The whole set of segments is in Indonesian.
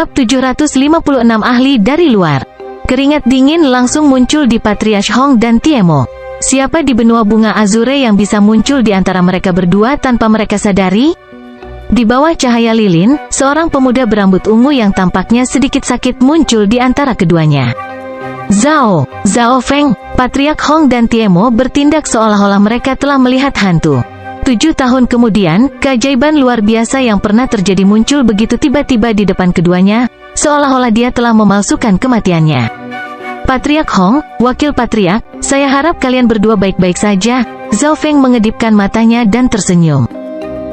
Bab 756 Ahli dari luar. Keringat dingin langsung muncul di Patriarch Hong dan Tiemo. Siapa di benua bunga Azure yang bisa muncul di antara mereka berdua tanpa mereka sadari? Di bawah cahaya lilin, seorang pemuda berambut ungu yang tampaknya sedikit sakit muncul di antara keduanya. Zhao Feng, Patriarch Hong dan Tiemo bertindak seolah-olah mereka telah melihat hantu. 7 tahun kemudian, keajaiban luar biasa yang pernah terjadi muncul begitu tiba-tiba di depan keduanya, seolah-olah dia telah memalsukan kematiannya. Patriarch Hong, Wakil Patriarch, saya harap kalian berdua baik-baik saja. Zhao Feng mengedipkan matanya dan tersenyum.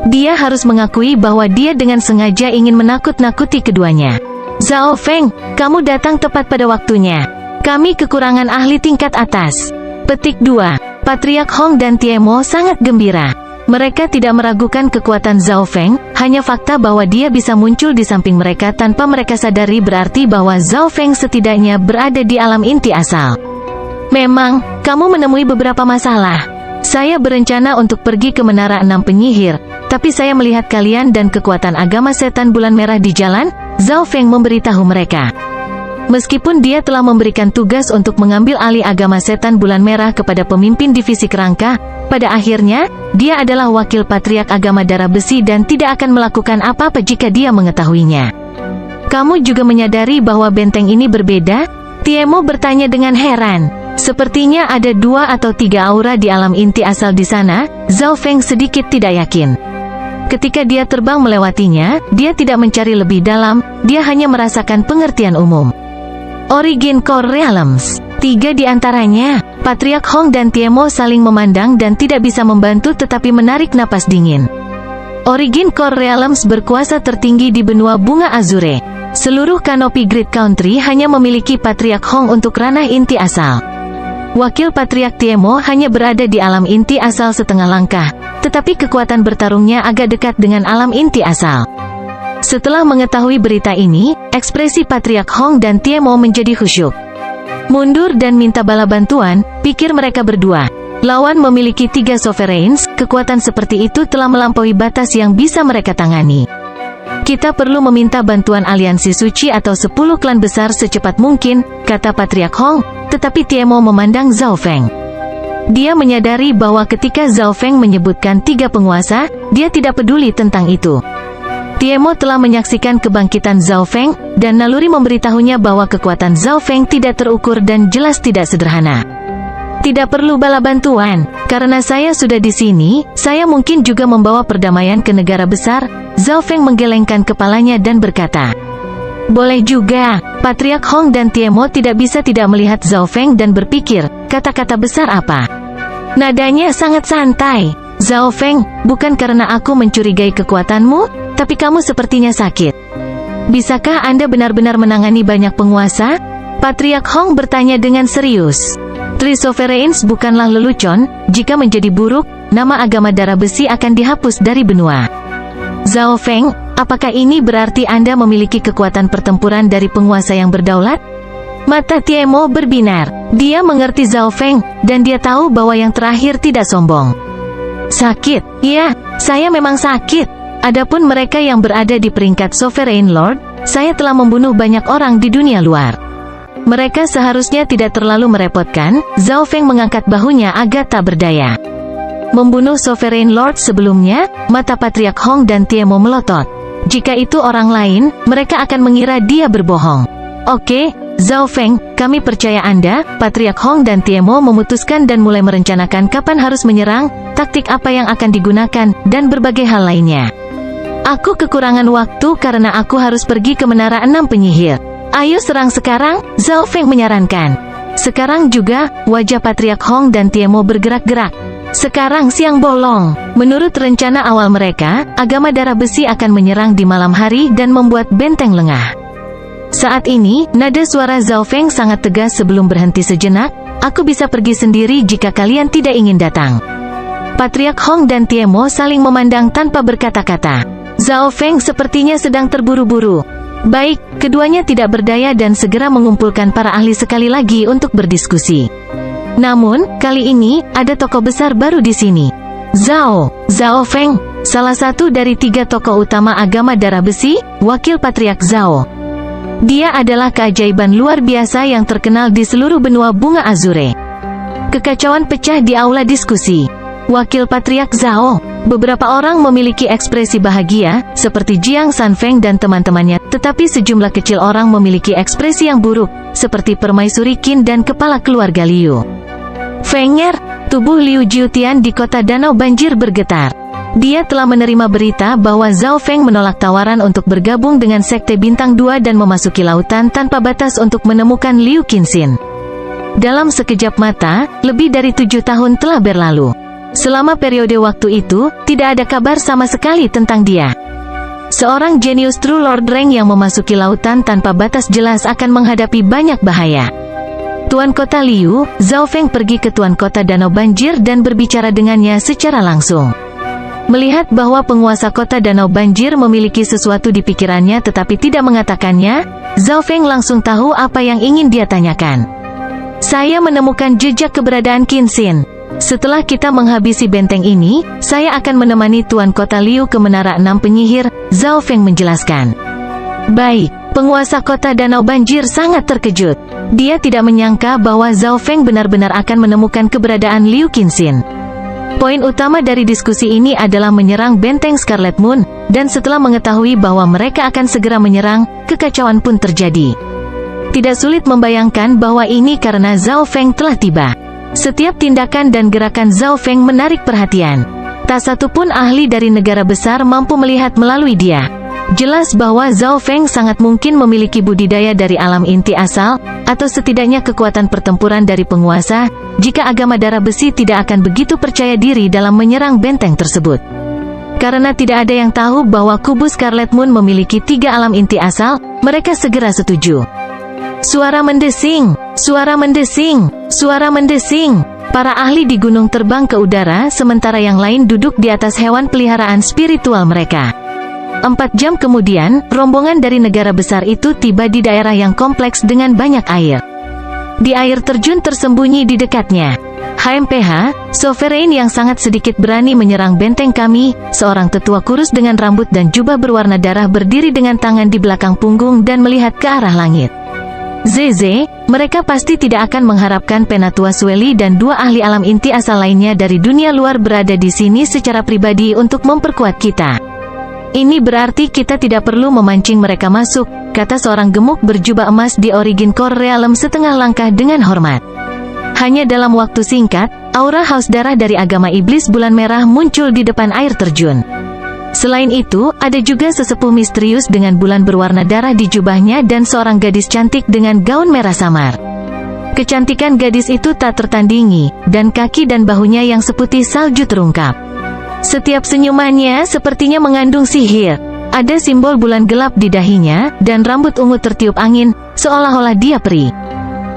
Dia harus mengakui bahwa dia dengan sengaja ingin menakut-nakuti keduanya. Zhao Feng, kamu datang tepat pada waktunya. Kami kekurangan ahli tingkat atas. Petik 2. Patriarch Hong dan Tiemo sangat gembira. Mereka tidak meragukan kekuatan Zhao Feng, hanya fakta bahwa dia bisa muncul di samping mereka tanpa mereka sadari berarti bahwa Zhao Feng setidaknya berada di alam inti asal. Memang, kamu menemui beberapa masalah. Saya berencana untuk pergi ke Menara 6 Penyihir, tapi saya melihat kalian dan kekuatan agama setan bulan merah di jalan. Zhao Feng memberitahu mereka. Meskipun dia telah memberikan tugas untuk mengambil alih agama setan bulan merah kepada pemimpin divisi kerangka, pada akhirnya, dia adalah wakil patriark agama darah besi dan tidak akan melakukan apa-apa jika dia mengetahuinya. Kamu juga menyadari bahwa benteng ini berbeda? Tiemo bertanya dengan heran. Sepertinya ada 2 atau 3 aura di alam inti asal di sana. Zhao Feng sedikit tidak yakin. Ketika dia terbang melewatinya, dia tidak mencari lebih dalam, dia hanya merasakan pengertian umum. Origin Core Realms. 3 di antaranya, Patriarch Hong dan Tiemo saling memandang dan tidak bisa membantu tetapi menarik napas dingin. Origin Core Realms berkuasa tertinggi di benua bunga Azure. Seluruh kanopi Great Country hanya memiliki Patriarch Hong untuk ranah inti asal. Wakil Patriarch Tiemo hanya berada di alam inti asal setengah langkah, tetapi kekuatan bertarungnya agak dekat dengan alam inti asal. Setelah mengetahui berita ini, ekspresi Patriarch Hong dan Tiemo menjadi khusyuk. Mundur dan minta bala bantuan, pikir mereka berdua. Lawan memiliki 3 sovereigns, kekuatan seperti itu telah melampaui batas yang bisa mereka tangani. Kita perlu meminta bantuan aliansi suci atau 10 klan besar secepat mungkin, kata Patriarch Hong, tetapi Tiemo memandang Zhao Feng. Dia menyadari bahwa ketika Zhao Feng menyebutkan 3 penguasa, dia tidak peduli tentang itu. Tiemo telah menyaksikan kebangkitan Zhao Feng, dan naluri memberitahunya bahwa kekuatan Zhao Feng tidak terukur dan jelas tidak sederhana. Tidak perlu bala bantuan, karena saya sudah di sini, saya mungkin juga membawa perdamaian ke negara besar. Zhao Feng menggelengkan kepalanya dan berkata, boleh juga. Patriarch Hong dan Tiemo tidak bisa tidak melihat Zhao Feng dan berpikir, kata-kata besar apa? Nadanya sangat santai. Zhao Feng, bukan karena aku mencurigai kekuatanmu, tapi kamu sepertinya sakit. Bisakah Anda benar-benar menangani banyak penguasa? Patriarch Hong bertanya dengan serius. 3 sovereigns bukanlah lelucon, jika menjadi buruk, nama agama darah besi akan dihapus dari benua. Zhao Feng, apakah ini berarti Anda memiliki kekuatan pertempuran dari penguasa yang berdaulat? Mata Tiemo berbinar. Dia mengerti Zhao Feng, dan dia tahu bahwa yang terakhir tidak sombong. Sakit? Ya, saya memang sakit. Adapun mereka yang berada di peringkat Sovereign Lord, saya telah membunuh banyak orang di dunia luar. Mereka seharusnya tidak terlalu merepotkan. Zhao Feng mengangkat bahunya agak tak berdaya. Membunuh Sovereign Lord sebelumnya, mata Patriarch Hong dan Tiemo melotot. Jika itu orang lain, mereka akan mengira dia berbohong. Oke, Zhao Feng, kami percaya Anda. Patriarch Hong dan Tiemo memutuskan dan mulai merencanakan kapan harus menyerang, taktik apa yang akan digunakan, dan berbagai hal lainnya. Aku kekurangan waktu karena aku harus pergi ke Menara 6 Penyihir. Ayo serang sekarang, Zhao Feng menyarankan. Sekarang juga, wajah Patriarch Hong dan Tiemo bergerak-gerak. Sekarang siang bolong. Menurut rencana awal mereka, agama darah besi akan menyerang di malam hari dan membuat benteng lengah. Saat ini, nada suara Zhao Feng sangat tegas sebelum berhenti sejenak. Aku bisa pergi sendiri jika kalian tidak ingin datang. Patriarch Hong dan Tiemo saling memandang tanpa berkata-kata. Zhao Feng sepertinya sedang terburu-buru. Baik, keduanya tidak berdaya dan segera mengumpulkan para ahli sekali lagi untuk berdiskusi. Namun, kali ini, ada tokoh besar baru di sini. Zhao Feng, salah satu dari 3 tokoh utama agama darah besi, wakil Patriarch Zhao. Dia adalah keajaiban luar biasa yang terkenal di seluruh benua bunga Azure. Kekacauan pecah di aula diskusi. Wakil Patriark Zhao, beberapa orang memiliki ekspresi bahagia, seperti Jiang Sanfeng dan teman-temannya, tetapi sejumlah kecil orang memiliki ekspresi yang buruk, seperti Permaisuri Qin dan kepala keluarga Liu. Fenger, tubuh Liu Jiutian di kota Danau Banjir bergetar. Dia telah menerima berita bahwa Zhao Feng menolak tawaran untuk bergabung dengan Sekte Bintang 2 dan memasuki lautan tanpa batas untuk menemukan Liu Qinxin. Dalam sekejap mata, lebih dari 7 tahun telah berlalu. Selama periode waktu itu, tidak ada kabar sama sekali tentang dia. Seorang jenius True Lord Rank yang memasuki lautan tanpa batas jelas akan menghadapi banyak bahaya. Tuan Kota Liu, Zhao Feng pergi ke Tuan Kota Danau Banjir dan berbicara dengannya secara langsung. Melihat bahwa penguasa kota Danau Banjir memiliki sesuatu di pikirannya tetapi tidak mengatakannya, Zhao Feng langsung tahu apa yang ingin dia tanyakan. Saya menemukan jejak keberadaan Qinxin. Setelah kita menghabisi benteng ini, saya akan menemani Tuan Kota Liu ke Menara 6 Penyihir, Zhao Feng menjelaskan. Baik, penguasa kota Danau Banjir sangat terkejut. Dia tidak menyangka bahwa Zhao Feng benar-benar akan menemukan keberadaan Liu Qinxin. Poin utama dari diskusi ini adalah menyerang benteng Scarlet Moon, dan setelah mengetahui bahwa mereka akan segera menyerang, kekacauan pun terjadi. Tidak sulit membayangkan bahwa ini karena Zhao Feng telah tiba. Setiap tindakan dan gerakan Zhao Feng menarik perhatian. Tak satu pun ahli dari negara besar mampu melihat melalui dia. Jelas bahwa Zhao Feng sangat mungkin memiliki budidaya dari alam inti asal, atau setidaknya kekuatan pertempuran dari penguasa, jika agama darah besi tidak akan begitu percaya diri dalam menyerang benteng tersebut. Karena tidak ada yang tahu bahwa kubu Scarlet Moon memiliki 3 alam inti asal, mereka segera setuju. Suara mendesing, suara mendesing, suara mendesing. Para ahli di gunung terbang ke udara sementara yang lain duduk di atas hewan peliharaan spiritual mereka. 4 jam kemudian, rombongan dari negara besar itu tiba di daerah yang kompleks dengan banyak air. Di air terjun tersembunyi di dekatnya. HMPH, Sovereign yang sangat sedikit berani menyerang benteng kami, seorang tetua kurus dengan rambut dan jubah berwarna darah berdiri dengan tangan di belakang punggung dan melihat ke arah langit. Zeze, mereka pasti tidak akan mengharapkan Penatua Sueli dan 2 ahli alam inti asal lainnya dari dunia luar berada di sini secara pribadi untuk memperkuat kita. Ini berarti kita tidak perlu memancing mereka masuk, kata seorang gemuk berjubah emas di Origin Core Realm setengah langkah dengan hormat. Hanya dalam waktu singkat, aura haus darah dari agama iblis bulan merah muncul di depan air terjun. Selain itu, ada juga sesepuh misterius dengan bulan berwarna darah di jubahnya dan seorang gadis cantik dengan gaun merah samar. Kecantikan gadis itu tak tertandingi, dan kaki dan bahunya yang seputih salju terungkap. Setiap senyumannya sepertinya mengandung sihir. Ada simbol bulan gelap di dahinya, dan rambut ungu tertiup angin, seolah-olah dia peri.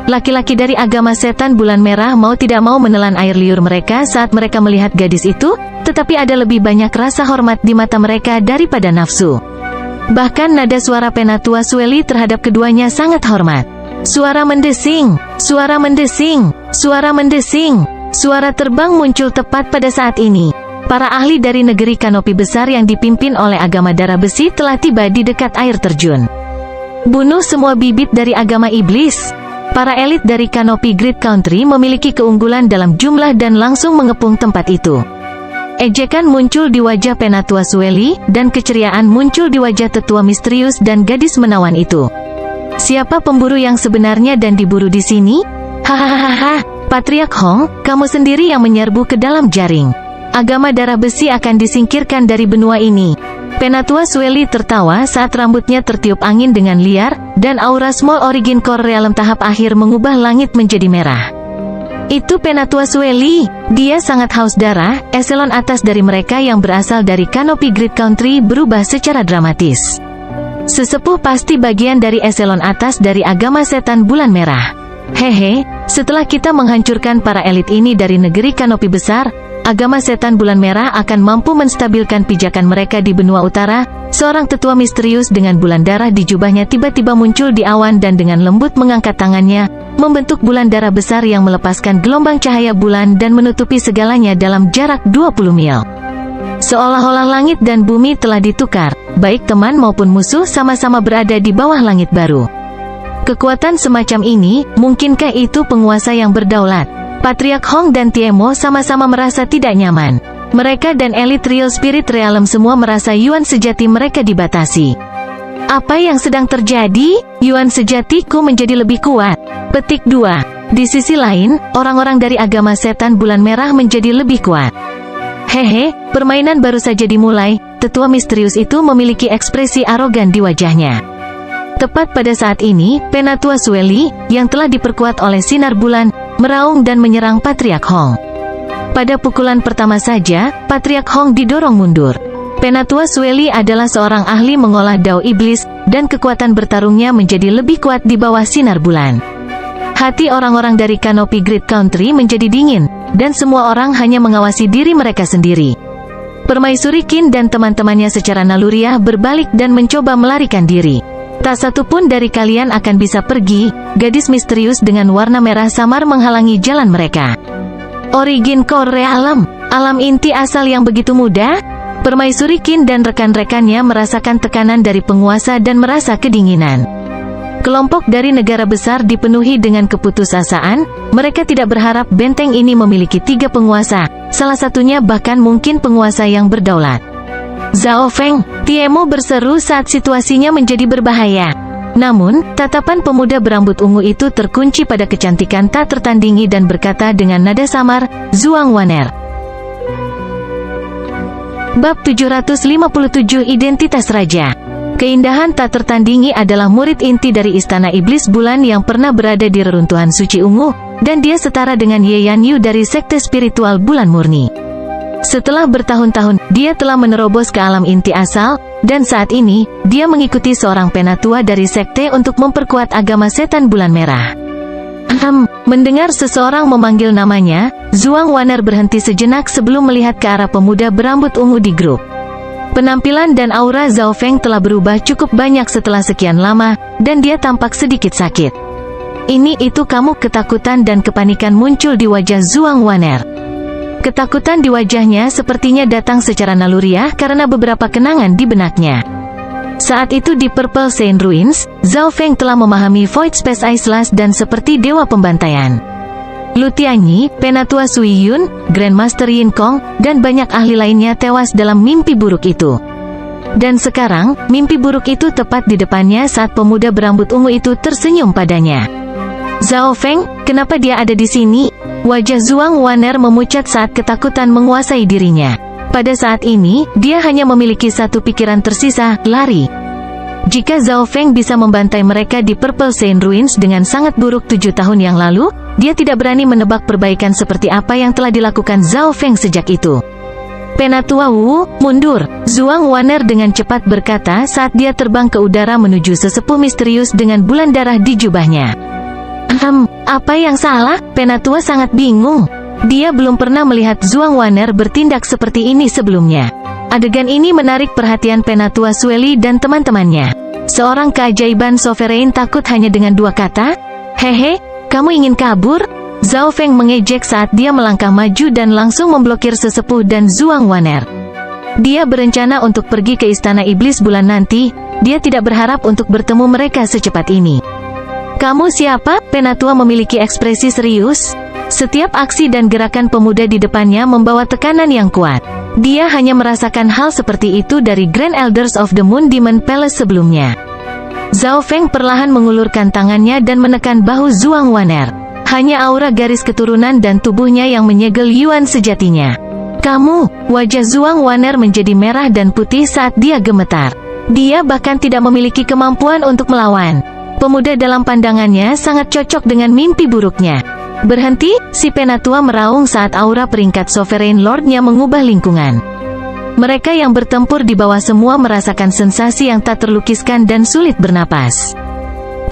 Laki-laki dari agama setan bulan merah mau tidak mau menelan air liur mereka saat mereka melihat gadis itu, tetapi ada lebih banyak rasa hormat di mata mereka daripada nafsu. Bahkan nada suara Penatua Sueli terhadap keduanya sangat hormat. Suara mendesing, suara mendesing, suara mendesing. Suara terbang muncul tepat pada saat ini. Para ahli dari negeri kanopi besar yang dipimpin oleh agama darah besi telah tiba di dekat air terjun. Bunuh semua bibit dari agama iblis. Para elit dari kanopi Great Country memiliki keunggulan dalam jumlah dan langsung mengepung tempat itu. Ejekan muncul di wajah Penatua Sueli, dan keceriaan muncul di wajah tetua misterius dan gadis menawan itu. Siapa pemburu yang sebenarnya dan diburu di sini? Hahaha, Patriark Hong, kamu sendiri yang menyerbu ke dalam jaring. Agama darah besi akan disingkirkan dari benua ini. Penatua Sueli tertawa saat rambutnya tertiup angin dengan liar, dan aura Small Origin Core Realm tahap akhir mengubah langit menjadi merah. Itu Penatua Sueli, dia sangat haus darah. Eselon atas dari mereka yang berasal dari kanopi Great Country berubah secara dramatis. Sesepuh pasti bagian dari eselon atas dari agama setan bulan merah. Hehe, setelah kita menghancurkan para elit ini dari negeri kanopi besar, agama setan bulan merah akan mampu menstabilkan pijakan mereka di benua utara. Seorang tetua misterius dengan bulan darah di jubahnya tiba-tiba muncul di awan dan dengan lembut mengangkat tangannya, membentuk bulan darah besar yang melepaskan gelombang cahaya bulan dan menutupi segalanya dalam jarak 20 mil. Seolah-olah langit dan bumi telah ditukar, baik teman maupun musuh sama-sama berada di bawah langit baru. Kekuatan semacam ini, mungkinkah itu penguasa yang berdaulat? Patriark Hong dan Tiemo sama-sama merasa tidak nyaman. Mereka dan elit Real Spirit Realm semua merasa Yuan sejati mereka dibatasi. Apa yang sedang terjadi? Yuan sejatiku menjadi lebih kuat. Petik 2. Di sisi lain, orang-orang dari agama setan bulan merah menjadi lebih kuat. Hehe, permainan baru saja dimulai. Tetua misterius itu memiliki ekspresi arogan di wajahnya. Tepat pada saat ini, Penatua Sueli, yang telah diperkuat oleh sinar bulan, meraung dan menyerang Patriark Hong. Pada pukulan pertama saja, Patriark Hong didorong mundur. Penatua Sueli adalah seorang ahli mengolah dao iblis, dan kekuatan bertarungnya menjadi lebih kuat di bawah sinar bulan. Hati orang-orang dari Kanopi Great Country menjadi dingin, dan semua orang hanya mengawasi diri mereka sendiri. Permaisuri Qin dan teman-temannya secara naluriah berbalik dan mencoba melarikan diri. Tak satu pun dari kalian akan bisa pergi. Gadis misterius dengan warna merah samar menghalangi jalan mereka. Origin Core Realm, alam inti asal yang begitu mudah? Permaisuri Qin dan rekan-rekannya merasakan tekanan dari penguasa dan merasa kedinginan. Kelompok dari negara besar dipenuhi dengan keputusasaan. Mereka tidak berharap benteng ini memiliki 3 penguasa, salah satunya bahkan mungkin penguasa yang berdaulat. Zhao Feng, Tiemo berseru saat situasinya menjadi berbahaya. Namun, tatapan pemuda berambut ungu itu terkunci pada kecantikan tak tertandingi dan berkata dengan nada samar, Zhuang Waner. Bab 757 Identitas Raja. Keindahan tak tertandingi adalah murid inti dari Istana Iblis Bulan yang pernah berada di reruntuhan suci ungu, dan dia setara dengan Ye Yanyu dari Sekte Spiritual Bulan Murni. Setelah bertahun-tahun, dia telah menerobos ke alam inti asal, dan saat ini, dia mengikuti seorang penatua dari sekte untuk memperkuat agama setan bulan merah. Mendengar seseorang memanggil namanya, Zhuang Waner berhenti sejenak sebelum melihat ke arah pemuda berambut ungu di grup. Penampilan dan aura Zhao Feng telah berubah cukup banyak setelah sekian lama, dan dia tampak sedikit sakit. Itu kamu. Ketakutan dan kepanikan muncul di wajah Zhuang Waner. Ketakutan di wajahnya sepertinya datang secara naluriah karena beberapa kenangan di benaknya. Saat itu di Purple Saint Ruins, Zhao Feng telah memahami Void Space Islas dan seperti dewa pembantaian. Lu Tianyi, Penatua Sui Yun, Grandmaster Yin Kong, dan banyak ahli lainnya tewas dalam mimpi buruk itu. Dan sekarang, mimpi buruk itu tepat di depannya saat pemuda berambut ungu itu tersenyum padanya. Zhao Feng, kenapa dia ada di sini? Wajah Zhuang Waner memucat saat ketakutan menguasai dirinya. Pada saat ini, dia hanya memiliki satu pikiran tersisa, lari. Jika Zhao Feng bisa membantai mereka di Purple Saint Ruins dengan sangat buruk 7 tahun yang lalu, dia tidak berani menebak perbaikan seperti apa yang telah dilakukan Zhao Feng sejak itu. Penatua Wu, mundur, Zhuang Waner dengan cepat berkata saat dia terbang ke udara menuju sesepuh misterius dengan bulan darah di jubahnya. Apa yang salah? Penatua sangat bingung. Dia belum pernah melihat Zhuang Waner bertindak seperti ini sebelumnya. Adegan ini menarik perhatian Penatua Sueli dan teman-temannya. Seorang keajaiban sovereign takut hanya dengan 2 kata? Hehe, kamu ingin kabur? Zhao Feng mengejek saat dia melangkah maju dan langsung memblokir sesepuh dan Zhuang Waner. Dia berencana untuk pergi ke Istana Iblis bulan nanti. Dia tidak berharap untuk bertemu mereka secepat ini. Kamu siapa? Penatua memiliki ekspresi serius. Setiap aksi dan gerakan pemuda di depannya membawa tekanan yang kuat. Dia hanya merasakan hal seperti itu dari Grand Elders of the Moon Demon Palace sebelumnya. Zhao Feng perlahan mengulurkan tangannya dan menekan bahu Zhuang Waner. Hanya aura garis keturunan dan tubuhnya yang menyegel Yuan sejatinya. Kamu, wajah Zhuang Waner menjadi merah dan putih saat dia gemetar. Dia bahkan tidak memiliki kemampuan untuk melawan. Pemuda dalam pandangannya sangat cocok dengan mimpi buruknya. Berhenti, si penatua meraung saat aura peringkat Sovereign Lord-nya mengubah lingkungan. Mereka yang bertempur di bawah semua merasakan sensasi yang tak terlukiskan dan sulit bernapas.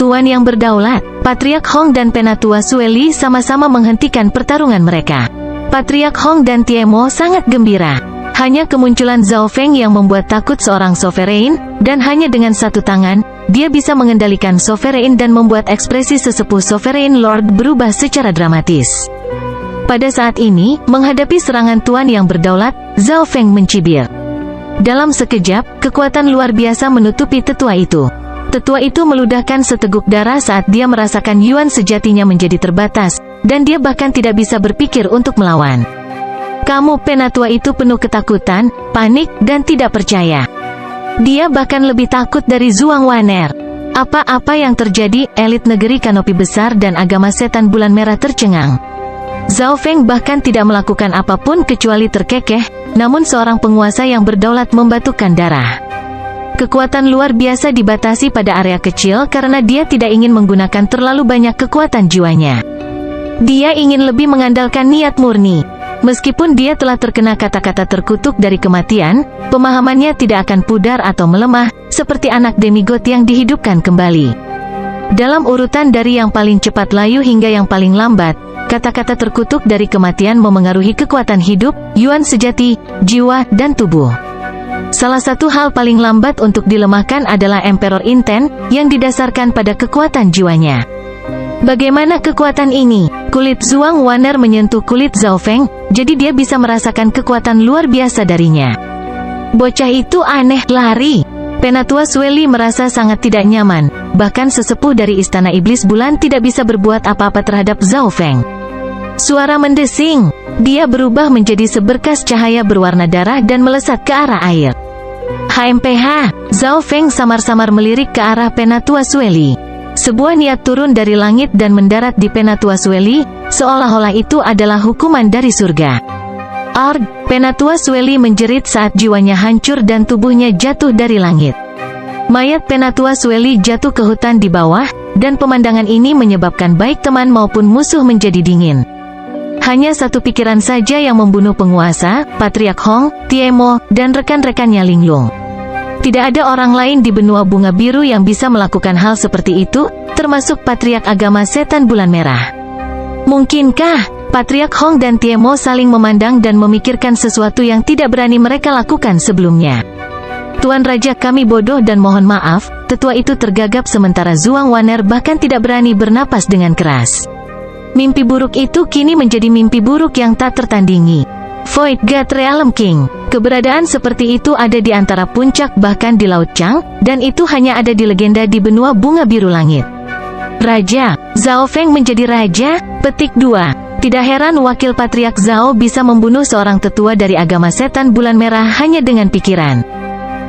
Tuan yang berdaulat, Patriark Hong dan Penatua Sueli sama-sama menghentikan pertarungan mereka. Patriark Hong dan Tiemo sangat gembira. Hanya kemunculan Zhao Feng yang membuat takut seorang Sovereign, dan hanya dengan satu tangan, dia bisa mengendalikan Sovereign dan membuat ekspresi sesepuh Sovereign Lord berubah secara dramatis. Pada saat ini, menghadapi serangan tuan yang berdaulat, Zhao Feng mencibir. Dalam sekejap, kekuatan luar biasa menutupi tetua itu. Tetua itu meludahkan seteguk darah saat dia merasakan Yuan sejatinya menjadi terbatas, dan dia bahkan tidak bisa berpikir untuk melawan. Kamu, penatua itu penuh ketakutan, panik, dan tidak percaya. Dia bahkan lebih takut dari Zhuang Waner. Apa-apa yang terjadi, elit negeri kanopi besar dan agama setan bulan merah tercengang. Zhao Feng bahkan tidak melakukan apapun kecuali terkekeh, namun seorang penguasa yang berdaulat membatukkan darah. Kekuatan luar biasa dibatasi pada area kecil karena dia tidak ingin menggunakan terlalu banyak kekuatan jiwanya. Dia ingin lebih mengandalkan niat murni. Meskipun dia telah terkena kata-kata terkutuk dari kematian, pemahamannya tidak akan pudar atau melemah, seperti anak demigod yang dihidupkan kembali. Dalam urutan dari yang paling cepat layu hingga yang paling lambat, kata-kata terkutuk dari kematian memengaruhi kekuatan hidup, Yuan sejati, jiwa, dan tubuh. Salah satu hal paling lambat untuk dilemahkan adalah Emperor Inten, yang didasarkan pada kekuatan jiwanya. Bagaimana kekuatan ini? Kulit Zhuang Waner menyentuh kulit Zhao Feng, jadi dia bisa merasakan kekuatan luar biasa darinya. Bocah itu aneh, lari. Penatua Sueli merasa sangat tidak nyaman, bahkan sesepuh dari Istana Iblis Bulan tidak bisa berbuat apa-apa terhadap Zhao Feng. Suara mendesing. Dia berubah menjadi seberkas cahaya berwarna darah dan melesat ke arah air. HMPH. Zhao Feng samar-samar melirik ke arah Penatua Sueli. Sebuah niat turun dari langit dan mendarat di Penatua Sueli, seolah-olah itu adalah hukuman dari surga. Arg! Penatua Sueli menjerit saat jiwanya hancur dan tubuhnya jatuh dari langit. Mayat Penatua Sueli jatuh ke hutan di bawah, dan pemandangan ini menyebabkan baik teman maupun musuh menjadi dingin. Hanya satu pikiran saja yang membunuh penguasa, Patriark Hong, Tiemo, dan rekan-rekannya Linglung. Tidak ada orang lain di benua bunga biru yang bisa melakukan hal seperti itu, termasuk Patriark Agama Setan Bulan Merah. Mungkinkah Patriark Hong dan Tiemo saling memandang dan memikirkan sesuatu yang tidak berani mereka lakukan sebelumnya? Tuan Raja, kami bodoh dan mohon maaf. Tetua itu tergagap sementara Zhuang Waner bahkan tidak berani bernapas dengan keras. Mimpi buruk itu kini menjadi mimpi buruk yang tak tertandingi. Void God Realm King. Keberadaan seperti itu ada di antara puncak bahkan di Laut Chang, dan itu hanya ada di legenda di benua bunga biru langit. Raja, Zhao Feng menjadi raja? Petik 2. Tidak heran wakil Patriark Zhao bisa membunuh seorang tetua dari agama setan bulan merah hanya dengan pikiran.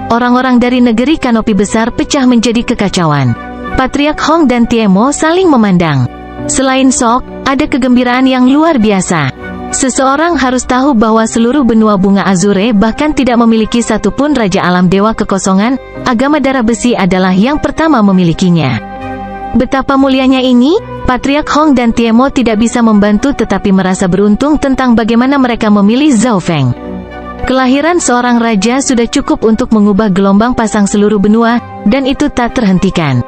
Orang-orang dari negeri kanopi besar pecah menjadi kekacauan. Patriark Hong dan Tiemo saling memandang. Selain shock, ada kegembiraan yang luar biasa. Seseorang harus tahu bahwa seluruh benua bunga Azure bahkan tidak memiliki satupun Raja Alam Dewa Kekosongan, agama darah besi adalah yang pertama memilikinya. Betapa mulianya ini, Patriark Hong dan Tiemo tidak bisa membantu tetapi merasa beruntung tentang bagaimana mereka memilih Zhao Feng. Kelahiran seorang raja sudah cukup untuk mengubah gelombang pasang seluruh benua, dan itu tak terhentikan.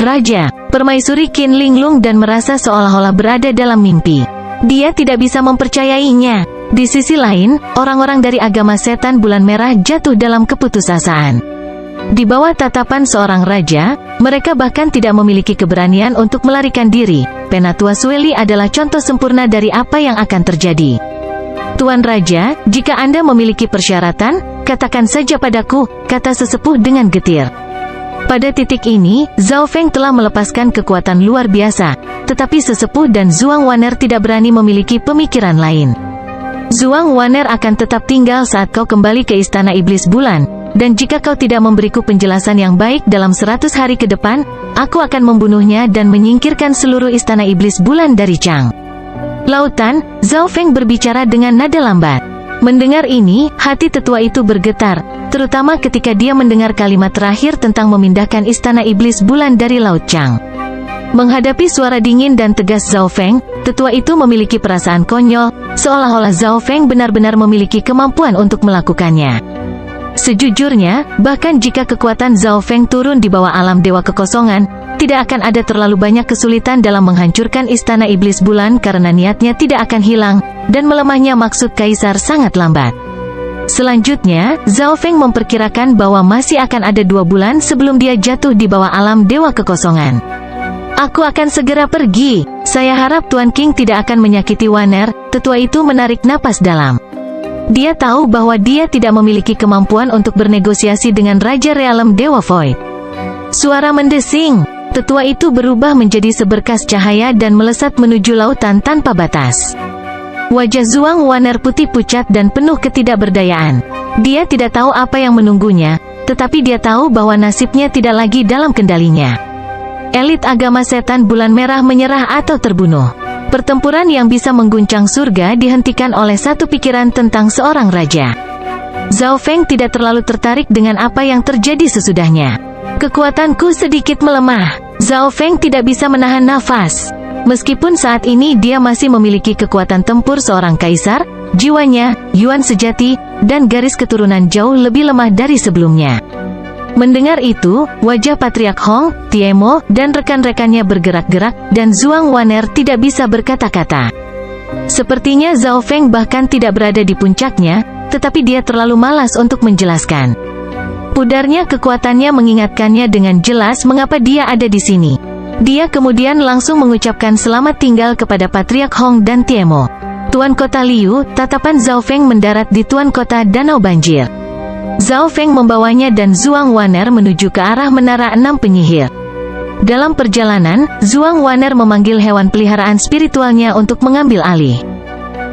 Raja, Permaisuri Qin Linglung dan merasa seolah-olah berada dalam mimpi. Dia tidak bisa mempercayainya. Di sisi lain, orang-orang dari agama setan bulan merah jatuh dalam keputusasaan. Di bawah tatapan seorang raja, mereka bahkan tidak memiliki keberanian untuk melarikan diri. Penatua Sueli adalah contoh sempurna dari apa yang akan terjadi. Tuan Raja, jika Anda memiliki persyaratan, katakan saja padaku, kata sesepuh dengan getir. Pada titik ini, Zhao Feng telah melepaskan kekuatan luar biasa, tetapi sesepuh dan Zhuang Waner tidak berani memiliki pemikiran lain. Zhuang Waner akan tetap tinggal saat kau kembali ke Istana Iblis Bulan, dan jika kau tidak memberiku penjelasan yang baik dalam 100 hari ke depan, aku akan membunuhnya dan menyingkirkan seluruh Istana Iblis Bulan dari Chang. Lautan, Zhao Feng berbicara dengan nada lambat. Mendengar ini, hati tetua itu bergetar, terutama ketika dia mendengar kalimat terakhir tentang memindahkan Istana Iblis Bulan dari Laut Chang. Menghadapi suara dingin dan tegas Zhao Feng, tetua itu memiliki perasaan konyol, seolah-olah Zhao Feng benar-benar memiliki kemampuan untuk melakukannya. Sejujurnya, bahkan jika kekuatan Zhao Feng turun di bawah alam dewa kekosongan, tidak akan ada terlalu banyak kesulitan dalam menghancurkan Istana Iblis Bulan karena niatnya tidak akan hilang, dan melemahnya maksud Kaisar sangat lambat. Selanjutnya, Zhao Feng memperkirakan bahwa masih akan ada 2 bulan sebelum dia jatuh di bawah alam dewa kekosongan. Aku akan segera pergi. Saya harap Tuan King tidak akan menyakiti Waner. Tetua itu menarik napas dalam. Dia tahu bahwa dia tidak memiliki kemampuan untuk bernegosiasi dengan Raja Realem Dewa Void. Suara mendesing. Tetua itu berubah menjadi seberkas cahaya dan melesat menuju lautan tanpa batas. Wajah Zhuang Wan'er putih pucat dan penuh ketidakberdayaan. Dia tidak tahu apa yang menunggunya, tetapi dia tahu bahwa nasibnya tidak lagi dalam kendalinya. Elit agama setan bulan merah menyerah atau terbunuh. Pertempuran yang bisa mengguncang surga dihentikan oleh satu pikiran tentang seorang raja. Zhao Feng tidak terlalu tertarik dengan apa yang terjadi sesudahnya. Kekuatanku sedikit melemah. Zhao Feng tidak bisa menahan nafas. Meskipun saat ini dia masih memiliki kekuatan tempur seorang kaisar, jiwanya, Yuan sejati, dan garis keturunan jauh lebih lemah dari sebelumnya. Mendengar itu, wajah Patriark Hong, Tiemo, dan rekan-rekannya bergerak-gerak, dan Zhuang Wan'er tidak bisa berkata-kata. Sepertinya Zhao Feng bahkan tidak berada di puncaknya, tetapi dia terlalu malas untuk menjelaskan. Pudarnya kekuatannya mengingatkannya dengan jelas mengapa dia ada di sini. Dia kemudian langsung mengucapkan selamat tinggal kepada Patriark Hong dan Tiemo. Tuan Kota Liu, tatapan Zhao Feng mendarat di Tuan Kota Danau Banjir. Zhao Feng membawanya dan Zhuang Wan'er menuju ke arah Menara 6 Penyihir. Dalam perjalanan, Zhuang Wan'er memanggil hewan peliharaan spiritualnya untuk mengambil alih.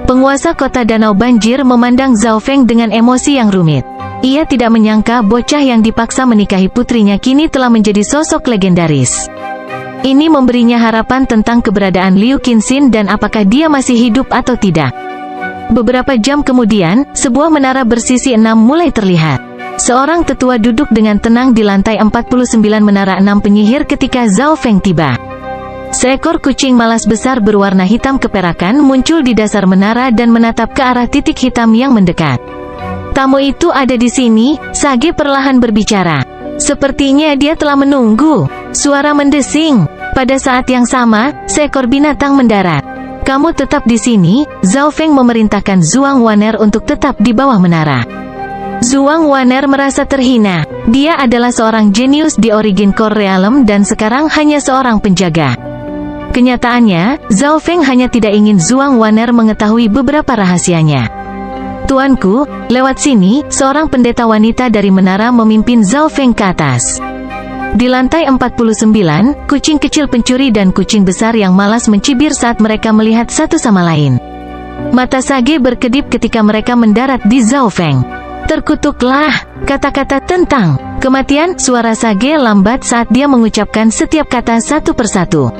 Penguasa kota Danau Banjir memandang Zhao Feng dengan emosi yang rumit. Ia tidak menyangka bocah yang dipaksa menikahi putrinya kini telah menjadi sosok legendaris. Ini memberinya harapan tentang keberadaan Liu Qinxin dan apakah dia masih hidup atau tidak. Beberapa jam kemudian, sebuah menara bersisi 6 mulai terlihat. Seorang tetua duduk dengan tenang di lantai 49 Menara 6 Penyihir ketika Zhao Feng tiba. Seekor kucing malas besar berwarna hitam keperakan muncul di dasar menara dan menatap ke arah titik hitam yang mendekat. Tamu itu ada di sini, Sage perlahan berbicara. Sepertinya dia telah menunggu. Suara mendesing. Pada saat yang sama, seekor binatang mendarat. Kamu tetap di sini, Zhao Feng memerintahkan Zhuang Wan'er untuk tetap di bawah menara. Zhuang Wan'er merasa terhina. Dia adalah seorang jenius di Origin Core Realm dan sekarang hanya seorang penjaga. Kenyataannya, Zhao Feng hanya tidak ingin Zhuang Wan'er mengetahui beberapa rahasianya. Tuanku, lewat sini, seorang pendeta wanita dari menara memimpin Zhao Feng ke atas. Di lantai 49, kucing kecil pencuri dan kucing besar yang malas mencibir saat mereka melihat satu sama lain. Mata Sage berkedip ketika mereka mendarat di Zhao Feng. Terkutuklah, kata-kata tentang kematian. Suara Sage lambat saat dia mengucapkan setiap kata satu persatu.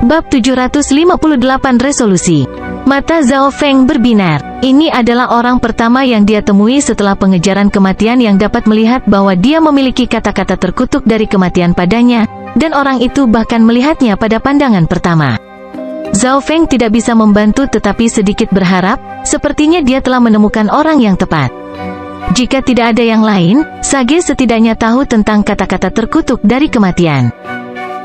Bab 758 Resolusi. Mata Zhao Feng berbinar. Ini adalah orang pertama yang dia temui setelah pengejaran kematian yang dapat melihat bahwa dia memiliki kata-kata terkutuk dari kematian padanya, dan orang itu bahkan melihatnya pada pandangan pertama. Zhao Feng tidak bisa membantu tetapi sedikit berharap, sepertinya dia telah menemukan orang yang tepat. Jika tidak ada yang lain, Sage setidaknya tahu tentang kata-kata terkutuk dari kematian.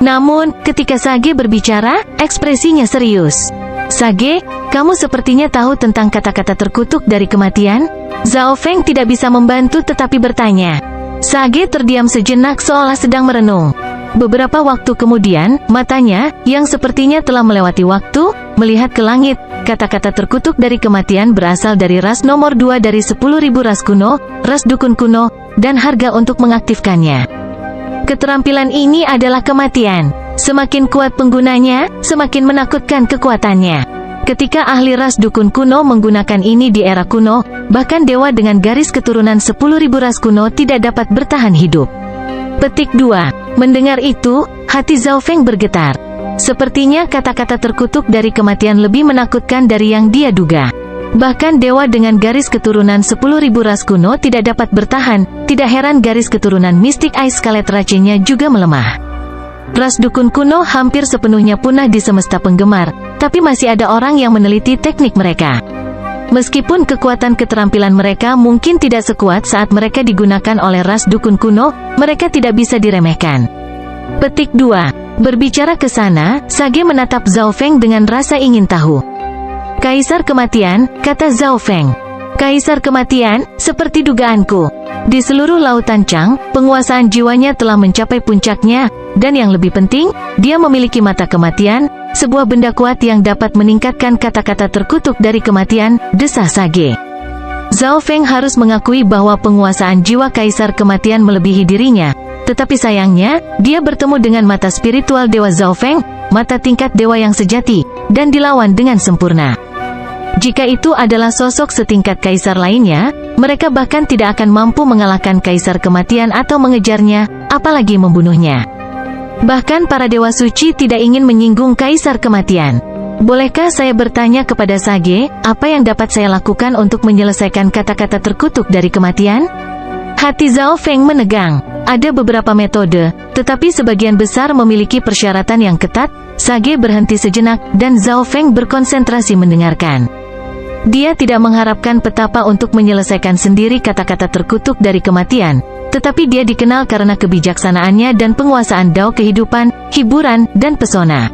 Namun, ketika Sage berbicara, ekspresinya serius. Sage, kamu sepertinya tahu tentang kata-kata terkutuk dari kematian? Zhao Feng tidak bisa membantu tetapi bertanya. Sage terdiam sejenak seolah sedang merenung. Beberapa waktu kemudian, matanya, yang sepertinya telah melewati waktu, melihat ke langit. Kata-kata terkutuk dari kematian berasal dari ras nomor 2 dari 10.000 ras kuno, ras dukun kuno, dan harga untuk mengaktifkannya. Keterampilan ini adalah kematian. Semakin kuat penggunanya, semakin menakutkan kekuatannya. Ketika ahli ras dukun kuno menggunakan ini di era kuno, bahkan dewa dengan garis keturunan 10.000 ras kuno tidak dapat bertahan hidup. Petik 2. Mendengar itu, hati Zhao Feng bergetar. Sepertinya kata-kata terkutuk dari kematian lebih menakutkan dari yang dia duga. Bahkan dewa dengan garis keturunan 10.000 ras kuno tidak dapat bertahan, tidak heran garis keturunan mistik Ice Scarlet Racenya juga melemah. Ras dukun kuno hampir sepenuhnya punah di semesta penggemar, tapi masih ada orang yang meneliti teknik mereka. Meskipun kekuatan keterampilan mereka mungkin tidak sekuat saat mereka digunakan oleh ras dukun kuno, mereka tidak bisa diremehkan. Petik 2. Berbicara ke sana, Sage menatap Zhao Feng dengan rasa ingin tahu. Kaisar kematian, kata Zhao Feng. Kaisar kematian, seperti dugaanku. Di seluruh lautan Chang, penguasaan jiwanya telah mencapai puncaknya, dan yang lebih penting, dia memiliki mata kematian, sebuah benda kuat yang dapat meningkatkan kata-kata terkutuk dari kematian, desah Sage. Zhao Feng harus mengakui bahwa penguasaan jiwa Kaisar Kematian melebihi dirinya, tetapi sayangnya, dia bertemu dengan mata spiritual Dewa Zhao Feng, mata tingkat dewa yang sejati, dan dilawan dengan sempurna. Jika itu adalah sosok setingkat kaisar lainnya, mereka bahkan tidak akan mampu mengalahkan Kaisar Kematian atau mengejarnya, apalagi membunuhnya. Bahkan para dewa suci tidak ingin menyinggung Kaisar Kematian. Bolehkah saya bertanya kepada Sage, apa yang dapat saya lakukan untuk menyelesaikan kata-kata terkutuk dari kematian? Hati Zhao Feng menegang. Ada beberapa metode, tetapi sebagian besar memiliki persyaratan yang ketat. Sage berhenti sejenak, dan Zhao Feng berkonsentrasi mendengarkan. Dia tidak mengharapkan petapa untuk menyelesaikan sendiri kata-kata terkutuk dari kematian, tetapi dia dikenal karena kebijaksanaannya dan penguasaan dao kehidupan, hiburan, dan pesona.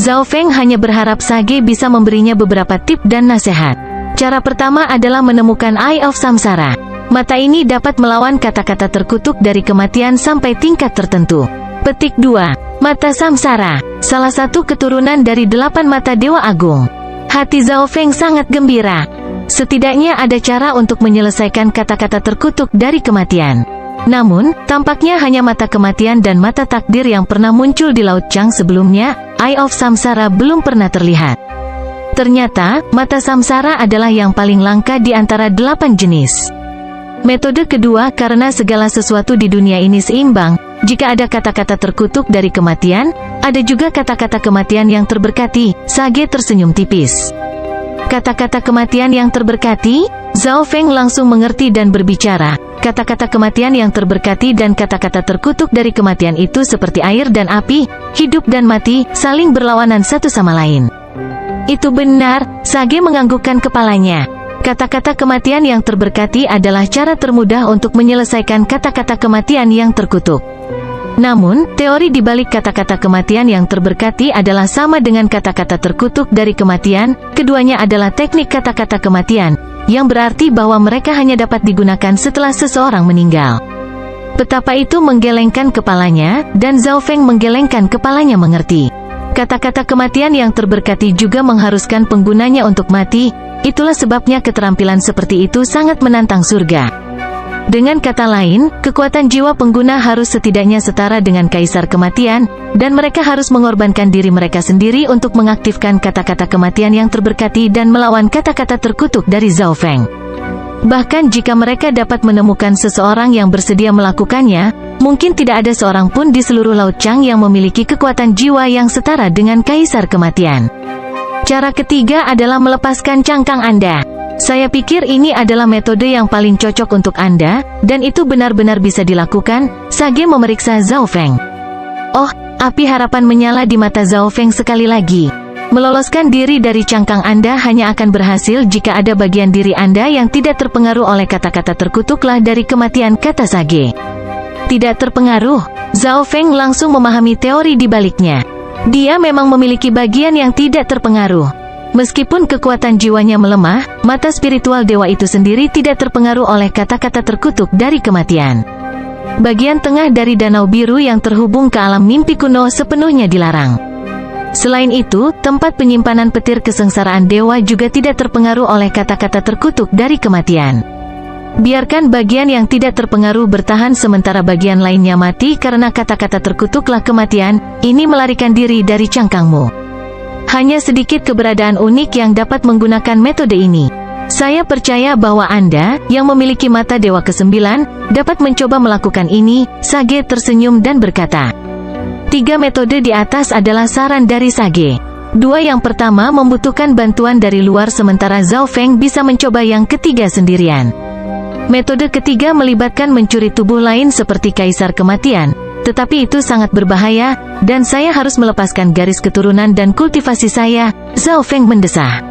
Zhao Feng hanya berharap Sage bisa memberinya beberapa tip dan nasihat. Cara pertama adalah menemukan Eye of Samsara. Mata ini dapat melawan kata-kata terkutuk dari kematian sampai tingkat tertentu. Petik 2. Mata Samsara, salah satu keturunan dari 8 mata Dewa Agung. Hati Zhao Feng sangat gembira. Setidaknya ada cara untuk menyelesaikan kata-kata terkutuk dari kematian. Namun, tampaknya hanya mata kematian dan mata takdir yang pernah muncul di Laut Chang sebelumnya. Eye of Samsara belum pernah terlihat. Ternyata, mata Samsara adalah yang paling langka di antara 8 jenis. Metode kedua, karena segala sesuatu di dunia ini seimbang, jika ada kata-kata terkutuk dari kematian, ada juga kata-kata kematian yang terberkati. Sage tersenyum tipis. Kata-kata kematian yang terberkati? Zhao Feng langsung mengerti dan berbicara. Kata-kata kematian yang terberkati dan kata-kata terkutuk dari kematian itu seperti air dan api, hidup dan mati, saling berlawanan satu sama lain. Itu benar, Sage menganggukkan kepalanya. Kata-kata kematian yang terberkati adalah cara termudah untuk menyelesaikan kata-kata kematian yang terkutuk. Namun, teori di balik kata-kata kematian yang terberkati adalah sama dengan kata-kata terkutuk dari kematian. Keduanya adalah teknik kata-kata kematian, yang berarti bahwa mereka hanya dapat digunakan setelah seseorang meninggal. Petapa itu menggelengkan kepalanya, dan Zhao Feng menggelengkan kepalanya mengerti. Kata-kata kematian yang terberkati juga mengharuskan penggunanya untuk mati. Itulah sebabnya keterampilan seperti itu sangat menantang surga. Dengan kata lain, kekuatan jiwa pengguna harus setidaknya setara dengan Kaisar Kematian, dan mereka harus mengorbankan diri mereka sendiri untuk mengaktifkan kata-kata kematian yang terberkati dan melawan kata-kata terkutuk dari Zhao Feng. Bahkan jika mereka dapat menemukan seseorang yang bersedia melakukannya, mungkin tidak ada seorang pun di seluruh Laut Chang yang memiliki kekuatan jiwa yang setara dengan Kaisar Kematian. Cara ketiga adalah melepaskan cangkang Anda. Saya pikir ini adalah metode yang paling cocok untuk Anda, dan itu benar-benar bisa dilakukan. Sage memeriksa Zhao Feng. Oh, api harapan menyala di mata Zhao Feng sekali lagi. Meloloskan diri dari cangkang Anda hanya akan berhasil jika ada bagian diri Anda yang tidak terpengaruh oleh kata-kata terkutuklah dari kematian, kata Sage. Tidak terpengaruh. Zhao Feng langsung memahami teori di baliknya. Dia memang memiliki bagian yang tidak terpengaruh. Meskipun kekuatan jiwanya melemah, mata spiritual dewa itu sendiri tidak terpengaruh oleh kata-kata terkutuk dari kematian. Bagian tengah dari danau biru yang terhubung ke alam mimpi kuno sepenuhnya dilarang. Selain itu, tempat penyimpanan petir kesengsaraan dewa juga tidak terpengaruh oleh kata-kata terkutuk dari kematian. Biarkan bagian yang tidak terpengaruh bertahan sementara bagian lainnya mati karena kata-kata terkutuklah kematian. Ini melarikan diri dari cangkangmu. Hanya sedikit keberadaan unik yang dapat menggunakan metode ini. Saya percaya bahwa Anda, yang memiliki mata Dewa ke-9, dapat mencoba melakukan ini. Sage tersenyum dan berkata. 3 metode di atas adalah saran dari Sage. 2 yang pertama membutuhkan bantuan dari luar sementara Zhao Feng bisa mencoba yang ketiga sendirian. Metode ketiga melibatkan mencuri tubuh lain seperti Kaisar Kematian. Tetapi itu sangat berbahaya, dan saya harus melepaskan garis keturunan dan kultivasi saya, Zhao Feng mendesah.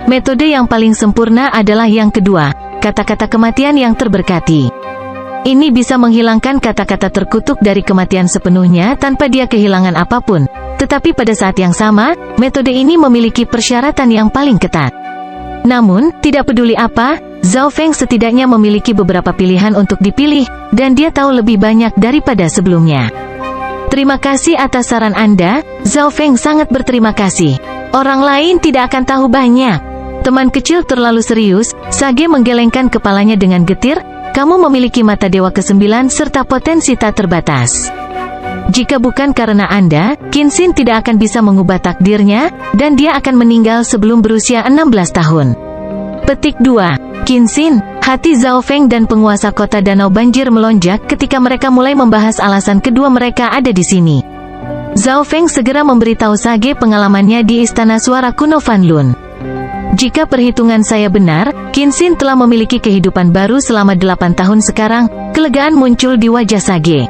Metode yang paling sempurna adalah yang kedua, kata-kata kematian yang terberkati. Ini bisa menghilangkan kata-kata terkutuk dari kematian sepenuhnya tanpa dia kehilangan apapun. Tetapi pada saat yang sama, metode ini memiliki persyaratan yang paling ketat. Namun, tidak peduli apa, Zhao Feng setidaknya memiliki beberapa pilihan untuk dipilih, dan dia tahu lebih banyak daripada sebelumnya. Terima kasih atas saran Anda, Zhao Feng sangat berterima kasih. Orang lain tidak akan tahu banyak. Teman kecil terlalu serius, Sage menggelengkan kepalanya dengan getir, kamu memiliki mata dewa ke-9 serta potensi tak terbatas. Jika bukan karena Anda, Qin Xin tidak akan bisa mengubah takdirnya, dan dia akan meninggal sebelum berusia 16 tahun. Petik 2. Qin Xin, hati Zhao Feng dan penguasa kota Danau Banjir melonjak ketika mereka mulai membahas alasan kedua mereka ada di sini. Zhao Feng segera memberitahu Sage pengalamannya di Istana Suara Kuno Fan Lun. Jika perhitungan saya benar, Qin Xin telah memiliki kehidupan baru selama 8 tahun sekarang, kelegaan muncul di wajah Sage.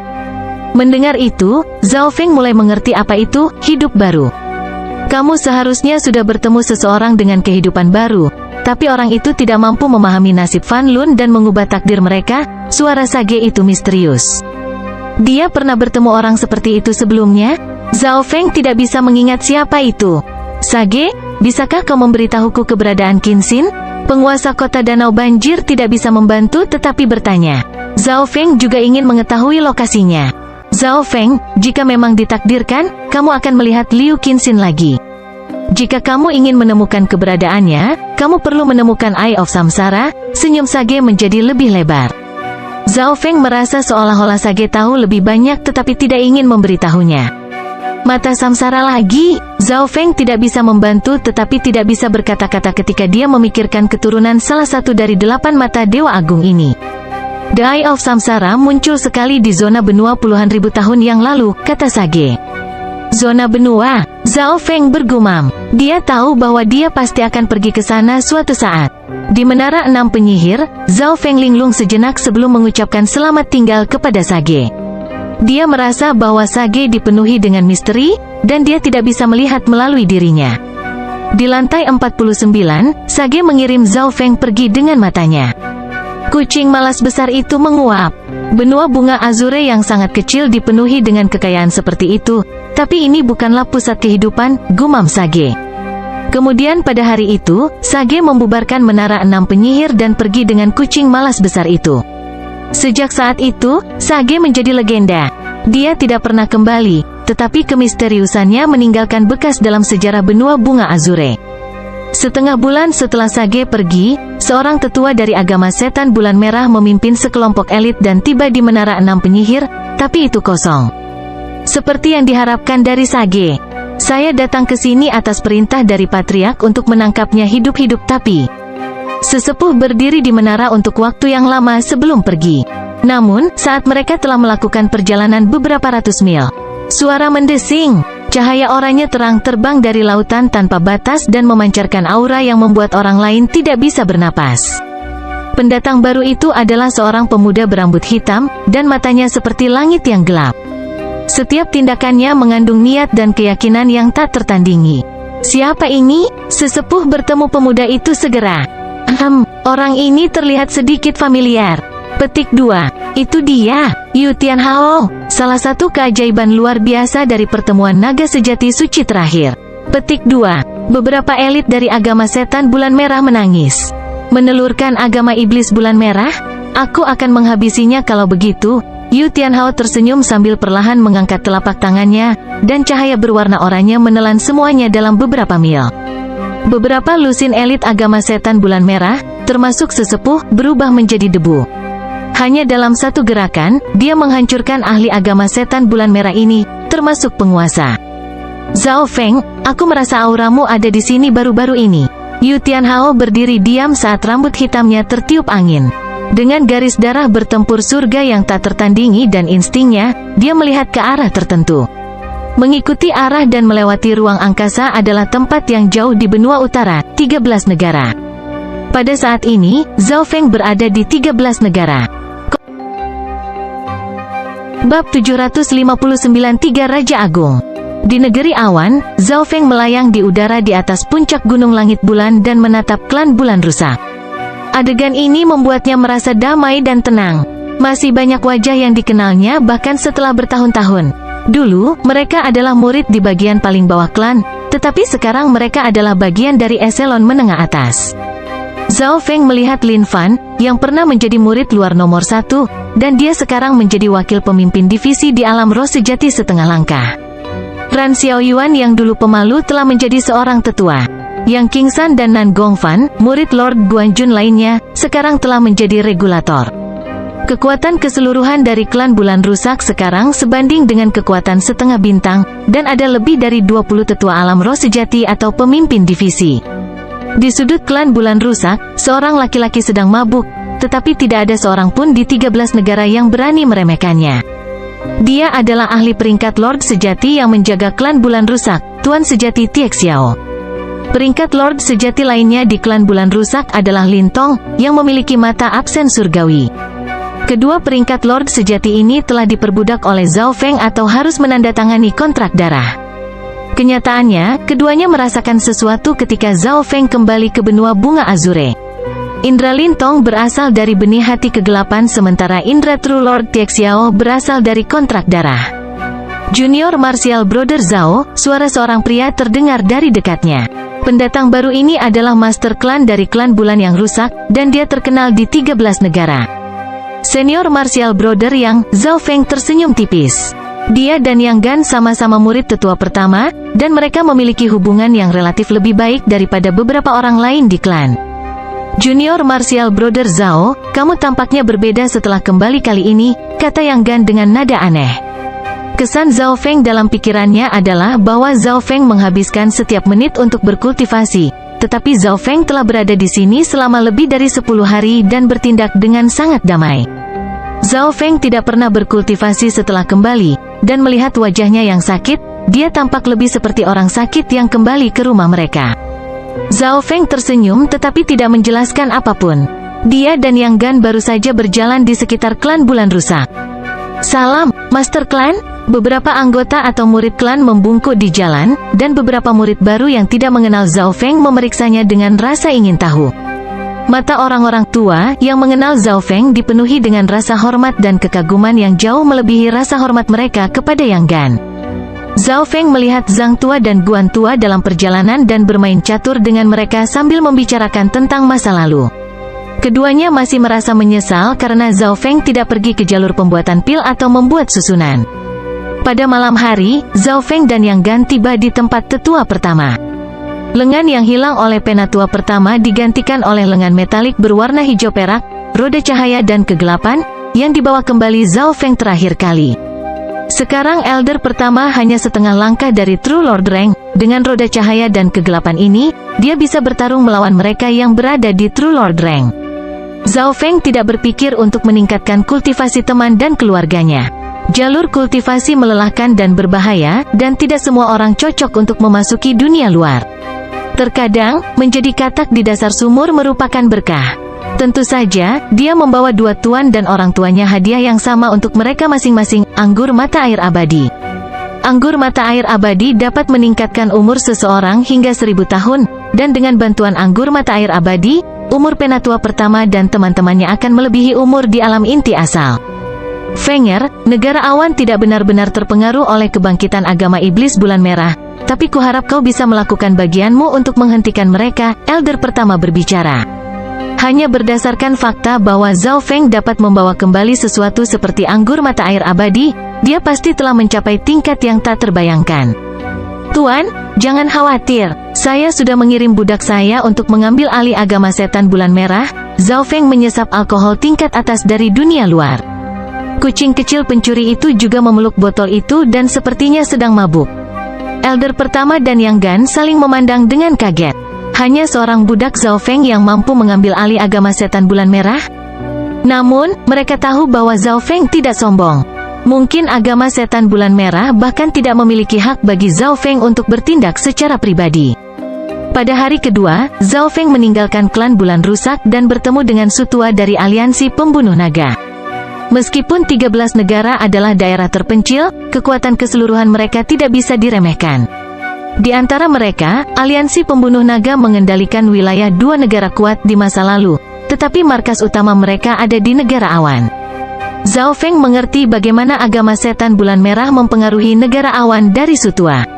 Mendengar itu, Zhao Feng mulai mengerti apa itu hidup baru. Kamu seharusnya sudah bertemu seseorang dengan kehidupan baru, tapi orang itu tidak mampu memahami nasib Fan Lun dan mengubah takdir mereka. Suara Sage itu misterius. Dia pernah bertemu orang seperti itu sebelumnya? Zhao Feng tidak bisa mengingat siapa itu. Sage, bisakah kau memberitahuku keberadaan Qin Xin? Penguasa kota Danau Banjir tidak bisa membantu tetapi bertanya. Zhao Feng juga ingin mengetahui lokasinya. Zhao Feng, jika memang ditakdirkan, kamu akan melihat Liu Qin Xin lagi. Jika kamu ingin menemukan keberadaannya, kamu perlu menemukan Eye of Samsara. Senyum Sage menjadi lebih lebar. Zhao Feng merasa seolah-olah Sage tahu lebih banyak tetapi tidak ingin memberitahunya. Mata samsara lagi, Zhao Feng tidak bisa membantu tetapi tidak bisa berkata-kata ketika dia memikirkan keturunan salah satu dari 8 mata Dewa Agung ini. The Eye of Samsara muncul sekali di zona benua puluhan ribu tahun yang lalu, kata Sage. Zona benua, Zhao Feng bergumam. Dia tahu bahwa dia pasti akan pergi ke sana suatu saat. Di Menara 6 Penyihir, Zhao Feng linglung sejenak sebelum mengucapkan selamat tinggal kepada Sage. Dia merasa bahwa Sage dipenuhi dengan misteri, dan dia tidak bisa melihat melalui dirinya. Di lantai 49, Sage mengirim Zhao Feng pergi dengan matanya. Kucing malas besar itu menguap. Benua bunga azure yang sangat kecil dipenuhi dengan kekayaan seperti itu, tapi ini bukanlah pusat kehidupan, gumam Sage. Kemudian pada hari itu, Sage membubarkan Menara 6 Penyihir dan pergi dengan kucing malas besar itu. Sejak saat itu, Sage menjadi legenda. Dia tidak pernah kembali, tetapi kemisteriusannya meninggalkan bekas dalam sejarah benua bunga azure. Setengah bulan setelah Sage pergi, seorang tetua dari agama setan bulan merah memimpin sekelompok elit dan tiba di Menara 6 Penyihir, tapi itu kosong. Seperti yang diharapkan dari Sage. Saya datang ke sini atas perintah dari Patriark untuk menangkapnya hidup-hidup tapi... Sesepuh berdiri di menara untuk waktu yang lama sebelum pergi. Namun, saat mereka telah melakukan perjalanan beberapa ratus mil, suara mendesing. Cahaya oranye terang terbang dari lautan tanpa batas dan memancarkan aura yang membuat orang lain tidak bisa bernapas. Pendatang baru itu adalah seorang pemuda berambut hitam, dan matanya seperti langit yang gelap. Setiap tindakannya mengandung niat dan keyakinan yang tak tertandingi. Siapa ini? Sesepuh bertemu pemuda itu segera. Orang ini terlihat sedikit familiar. Petik 2. Itu dia, Yu Tianhao, salah satu keajaiban luar biasa dari pertemuan naga sejati suci terakhir. Petik 2. Beberapa elit dari agama setan bulan merah menangis. Menelurkan agama iblis bulan merah? Aku akan menghabisinya kalau begitu. Yu Tianhao tersenyum sambil perlahan mengangkat telapak tangannya, dan cahaya berwarna oranye menelan semuanya dalam beberapa mil. Beberapa lusin elit agama setan bulan merah, termasuk sesepuh, berubah menjadi debu. Hanya dalam satu gerakan, dia menghancurkan ahli agama setan bulan merah ini, termasuk penguasa. Zhao Feng, aku merasa auramu ada di sini baru-baru ini. Yu Tianhao berdiri diam saat rambut hitamnya tertiup angin. Dengan garis darah bertempur surga yang tak tertandingi dan instingnya, dia melihat ke arah tertentu. Mengikuti arah dan melewati ruang angkasa adalah tempat yang jauh di benua utara, 13 negara. Pada saat ini, Zhao Feng berada di 13 negara. Bab 759 Tiga Raja Agung. Di negeri awan, Zhao Feng melayang di udara di atas puncak gunung langit bulan dan menatap klan bulan rusak. Adegan ini membuatnya merasa damai dan tenang. Masih banyak wajah yang dikenalnya bahkan setelah bertahun-tahun. Dulu, mereka adalah murid di bagian paling bawah klan, tetapi sekarang mereka adalah bagian dari eselon menengah atas. Zhao Feng melihat Lin Fan, yang pernah menjadi murid luar nomor 1, dan dia sekarang menjadi wakil pemimpin divisi di alam roh sejati setengah langkah. Ran Xiaoyuan yang dulu pemalu telah menjadi seorang tetua. Yang King San dan Nan Gongfan, murid Lord Guanjun lainnya, sekarang telah menjadi regulator. Kekuatan keseluruhan dari klan bulan rusak sekarang sebanding dengan kekuatan setengah bintang, dan ada lebih dari 20 tetua alam roh sejati atau pemimpin divisi. Di sudut klan bulan rusak, seorang laki-laki sedang mabuk, tetapi tidak ada seorang pun di 13 negara yang berani meremehkannya. Dia adalah ahli peringkat Lord sejati yang menjaga klan bulan rusak, Tuan sejati Tie Xiao. Peringkat Lord sejati lainnya di klan bulan rusak adalah Lin Tong, yang memiliki mata absen surgawi. Kedua peringkat Lord sejati ini telah diperbudak oleh Zhao Feng atau harus menandatangani kontrak darah. Kenyataannya, keduanya merasakan sesuatu ketika Zhao Feng kembali ke benua bunga Azure. Indra Lin Tong berasal dari benih hati kegelapan sementara Indra True Lord Tie Xiao berasal dari kontrak darah. Junior Martial Brother Zhao, suara seorang pria terdengar dari dekatnya. Pendatang baru ini adalah master klan dari klan bulan yang rusak, dan dia terkenal di 13 negara. Senior Martial Brother Yang, Zhao Feng tersenyum tipis. Dia dan Yang Gan sama-sama murid tetua pertama, dan mereka memiliki hubungan yang relatif lebih baik daripada beberapa orang lain di klan. Junior Martial Brother Zhao, kamu tampaknya berbeda setelah kembali kali ini, kata Yang Gan dengan nada aneh. Kesan Zhao Feng dalam pikirannya adalah bahwa Zhao Feng menghabiskan setiap menit untuk berkultivasi, tetapi Zhao Feng telah berada di sini selama lebih dari 10 hari dan bertindak dengan sangat damai. Zhao Feng tidak pernah berkultivasi setelah kembali, dan melihat wajahnya yang sakit, dia tampak lebih seperti orang sakit yang kembali ke rumah mereka. Zhao Feng tersenyum tetapi tidak menjelaskan apapun. Dia dan Yang Gan baru saja berjalan di sekitar klan bulan rusak. Salam, Master Klan. Beberapa anggota atau murid klan membungkuk di jalan, dan beberapa murid baru yang tidak mengenal Zhao Feng memeriksanya dengan rasa ingin tahu. Mata orang-orang tua yang mengenal Zhao Feng dipenuhi dengan rasa hormat dan kekaguman yang jauh melebihi rasa hormat mereka kepada Yang Gan. Zhao Feng melihat Zhang Tua dan Guan Tua dalam perjalanan dan bermain catur dengan mereka sambil membicarakan tentang masa lalu. Keduanya masih merasa menyesal karena Zhao Feng tidak pergi ke jalur pembuatan pil atau membuat susunan. Pada malam hari, Zhao Feng dan Yang Gan tiba di tempat tetua pertama. Lengan yang hilang oleh penatua pertama digantikan oleh lengan metalik berwarna hijau perak, roda cahaya dan kegelapan, yang dibawa kembali Zhao Feng terakhir kali. Sekarang Elder pertama hanya setengah langkah dari True Lord Rank. Dengan roda cahaya dan kegelapan ini, dia bisa bertarung melawan mereka yang berada di True Lord Rank. Zhao Feng tidak berpikir untuk meningkatkan kultivasi teman dan keluarganya. Jalur kultivasi melelahkan dan berbahaya, dan tidak semua orang cocok untuk memasuki dunia luar. Terkadang, menjadi katak di dasar sumur merupakan berkah. Tentu saja, dia membawa dua tuan dan orang tuanya hadiah yang sama untuk mereka masing-masing, anggur mata air abadi. Anggur mata air abadi dapat meningkatkan umur seseorang hingga 1000 tahun, dan dengan bantuan anggur mata air abadi, umur penatua pertama dan teman-temannya akan melebihi umur di alam inti asal. Fenger, negara awan tidak benar-benar terpengaruh oleh kebangkitan agama iblis bulan merah, tapi kuharap kau bisa melakukan bagianmu untuk menghentikan mereka, Elder pertama berbicara. Hanya berdasarkan fakta bahwa Zhao Feng dapat membawa kembali sesuatu seperti anggur mata air abadi, dia pasti telah mencapai tingkat yang tak terbayangkan. Tuan, jangan khawatir, saya sudah mengirim budak saya untuk mengambil alih agama setan bulan merah. Zhao Feng menyesap alkohol tingkat atas dari dunia luar. Kucing kecil pencuri itu juga memeluk botol itu dan sepertinya sedang mabuk. Elder pertama dan Yang Gan saling memandang dengan kaget. Hanya seorang budak Zhao Feng yang mampu mengambil alih agama setan bulan merah? Namun, mereka tahu bahwa Zhao Feng tidak sombong. Mungkin agama setan bulan merah bahkan tidak memiliki hak bagi Zhao Feng untuk bertindak secara pribadi. Pada hari kedua, Zhao Feng meninggalkan klan bulan rusak dan bertemu dengan Sutua dari aliansi pembunuh naga. Meskipun 13 negara adalah daerah terpencil, kekuatan keseluruhan mereka tidak bisa diremehkan. Di antara mereka, aliansi pembunuh naga mengendalikan wilayah dua negara kuat di masa lalu, tetapi markas utama mereka ada di negara awan. Zhao Feng mengerti bagaimana agama setan bulan merah mempengaruhi negara awan dari Sutua.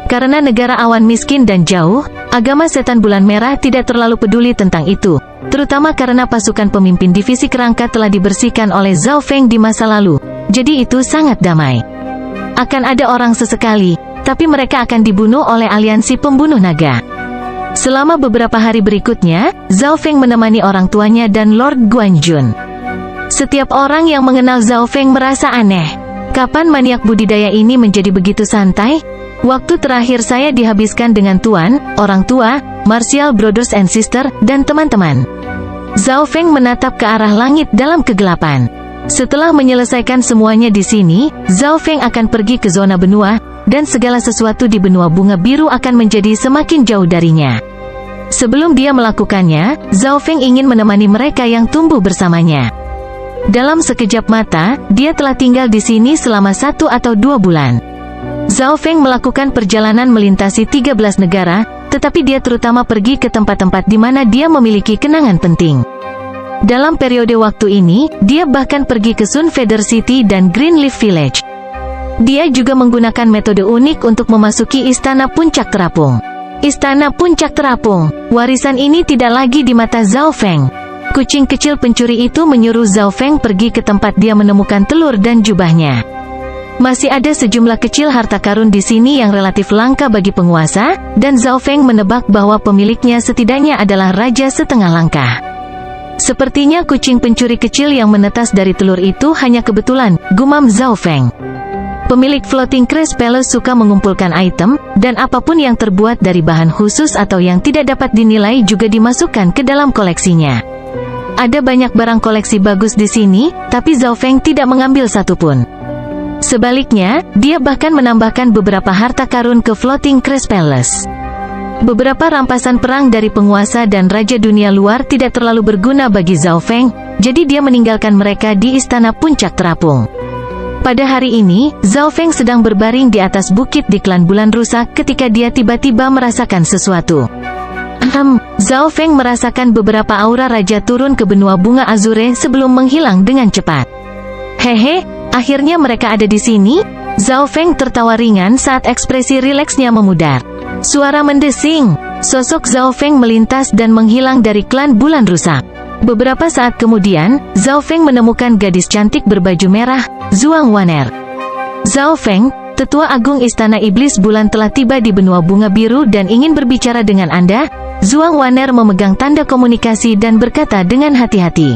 Karena negara awan miskin dan jauh, Agama setan bulan merah tidak terlalu peduli tentang itu, terutama karena pasukan pemimpin divisi kerangka telah dibersihkan oleh Zhao Feng di masa lalu, jadi itu sangat damai. Akan ada orang sesekali, tapi mereka akan dibunuh oleh aliansi pembunuh naga. Selama beberapa hari berikutnya, Zhao Feng menemani orang tuanya dan Lord Guanjun. Setiap orang yang mengenal Zhao Feng merasa aneh. Kapan maniak budidaya ini menjadi begitu santai? Waktu terakhir saya dihabiskan dengan tuan, orang tua, Martial Brothers and Sister, dan teman-teman. Zhao Feng menatap ke arah langit dalam kegelapan. Setelah menyelesaikan semuanya di sini, Zhao Feng akan pergi ke zona benua, dan segala sesuatu di benua bunga biru akan menjadi semakin jauh darinya. Sebelum dia melakukannya, Zhao Feng ingin menemani mereka yang tumbuh bersamanya. Dalam sekejap mata, dia telah tinggal di sini selama 1 atau 2 bulan. Zhao Feng melakukan perjalanan melintasi 13 negara, tetapi dia terutama pergi ke tempat-tempat di mana dia memiliki kenangan penting. Dalam periode waktu ini, dia bahkan pergi ke Sun Feather City dan Greenleaf Village. Dia juga menggunakan metode unik untuk memasuki Istana Puncak Terapung. Istana Puncak Terapung, warisan ini tidak lagi di mata Zhao Feng. Kucing kecil pencuri itu menyuruh Zhao Feng pergi ke tempat dia menemukan telur dan jubahnya. Masih ada sejumlah kecil harta karun di sini yang relatif langka bagi penguasa, dan Zhao Feng menebak bahwa pemiliknya setidaknya adalah raja setengah langkah. Sepertinya kucing pencuri kecil yang menetas dari telur itu hanya kebetulan, gumam Zhao Feng. Pemilik Floating Crest Palace suka mengumpulkan item, dan apapun yang terbuat dari bahan khusus atau yang tidak dapat dinilai juga dimasukkan ke dalam koleksinya. Ada banyak barang koleksi bagus di sini, tapi Zhao Feng tidak mengambil satupun. Sebaliknya, dia bahkan menambahkan beberapa harta karun ke Floating Crest Palace. Beberapa rampasan perang dari penguasa dan raja dunia luar tidak terlalu berguna bagi Zhao Feng, jadi dia meninggalkan mereka di Istana Puncak Terapung. Pada hari ini, Zhao Feng sedang berbaring di atas bukit di klan bulan rusak ketika dia tiba-tiba merasakan sesuatu. Zhao Feng merasakan beberapa aura raja turun ke benua bunga azure sebelum menghilang dengan cepat. Hehe, akhirnya mereka ada di sini? Zhao Feng tertawa ringan saat ekspresi rileksnya memudar. Suara mendesing. Sosok Zhao Feng melintas dan menghilang dari klan bulan rusak. Beberapa saat kemudian, Zhao Feng menemukan gadis cantik berbaju merah, Zhuang Wan'er. Zhao Feng, Tetua Agung Istana Iblis Bulan telah tiba di benua bunga biru dan ingin berbicara dengan Anda. Zhuang Wan'er memegang tanda komunikasi dan berkata dengan hati-hati.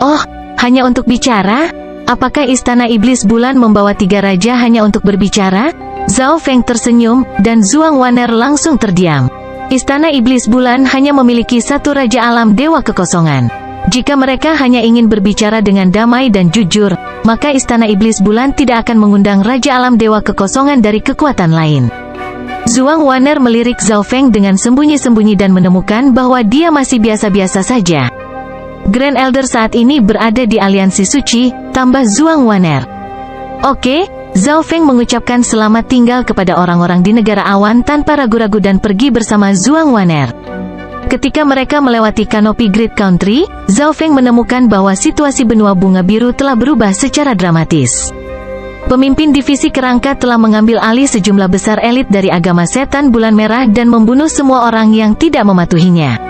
Oh, hanya untuk bicara? Apakah Istana Iblis Bulan membawa 3 raja hanya untuk berbicara? Zhao Feng tersenyum, dan Zhuang Wan'er langsung terdiam. Istana Iblis Bulan hanya memiliki 1 raja alam dewa kekosongan. Jika mereka hanya ingin berbicara dengan damai dan jujur, maka Istana Iblis Bulan tidak akan mengundang raja alam dewa kekosongan dari kekuatan lain. Zhuang Wan'er melirik Zhao Feng dengan sembunyi-sembunyi dan menemukan bahwa dia masih biasa-biasa saja. Grand Elder saat ini berada di aliansi suci, tambah Zhuang Wan'er. Oke, Zhao Feng mengucapkan selamat tinggal kepada orang-orang di negara awan tanpa ragu-ragu dan pergi bersama Zhuang Wan'er. Ketika mereka melewati kanopi Great Country, Zhao Feng menemukan bahwa situasi benua bunga biru telah berubah secara dramatis. Pemimpin divisi kerangka telah mengambil alih sejumlah besar elit dari agama setan bulan merah dan membunuh semua orang yang tidak mematuhinya.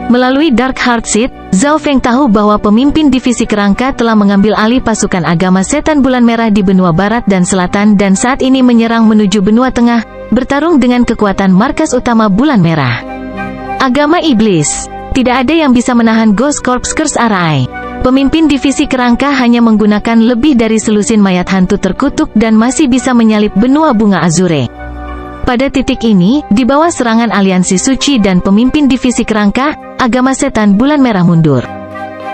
Melalui Dark Heart Seed, Zhao Feng tahu bahwa pemimpin divisi kerangka telah mengambil alih pasukan agama setan bulan merah di benua barat dan selatan dan saat ini menyerang menuju benua tengah, bertarung dengan kekuatan markas utama bulan merah. Agama iblis. Tidak ada yang bisa menahan Ghost Corps Curse Arai. Pemimpin divisi kerangka hanya menggunakan lebih dari selusin mayat hantu terkutuk dan masih bisa menyalip benua bunga azure. Pada titik ini, di bawah serangan aliansi suci dan pemimpin divisi kerangka, agama setan bulan merah mundur.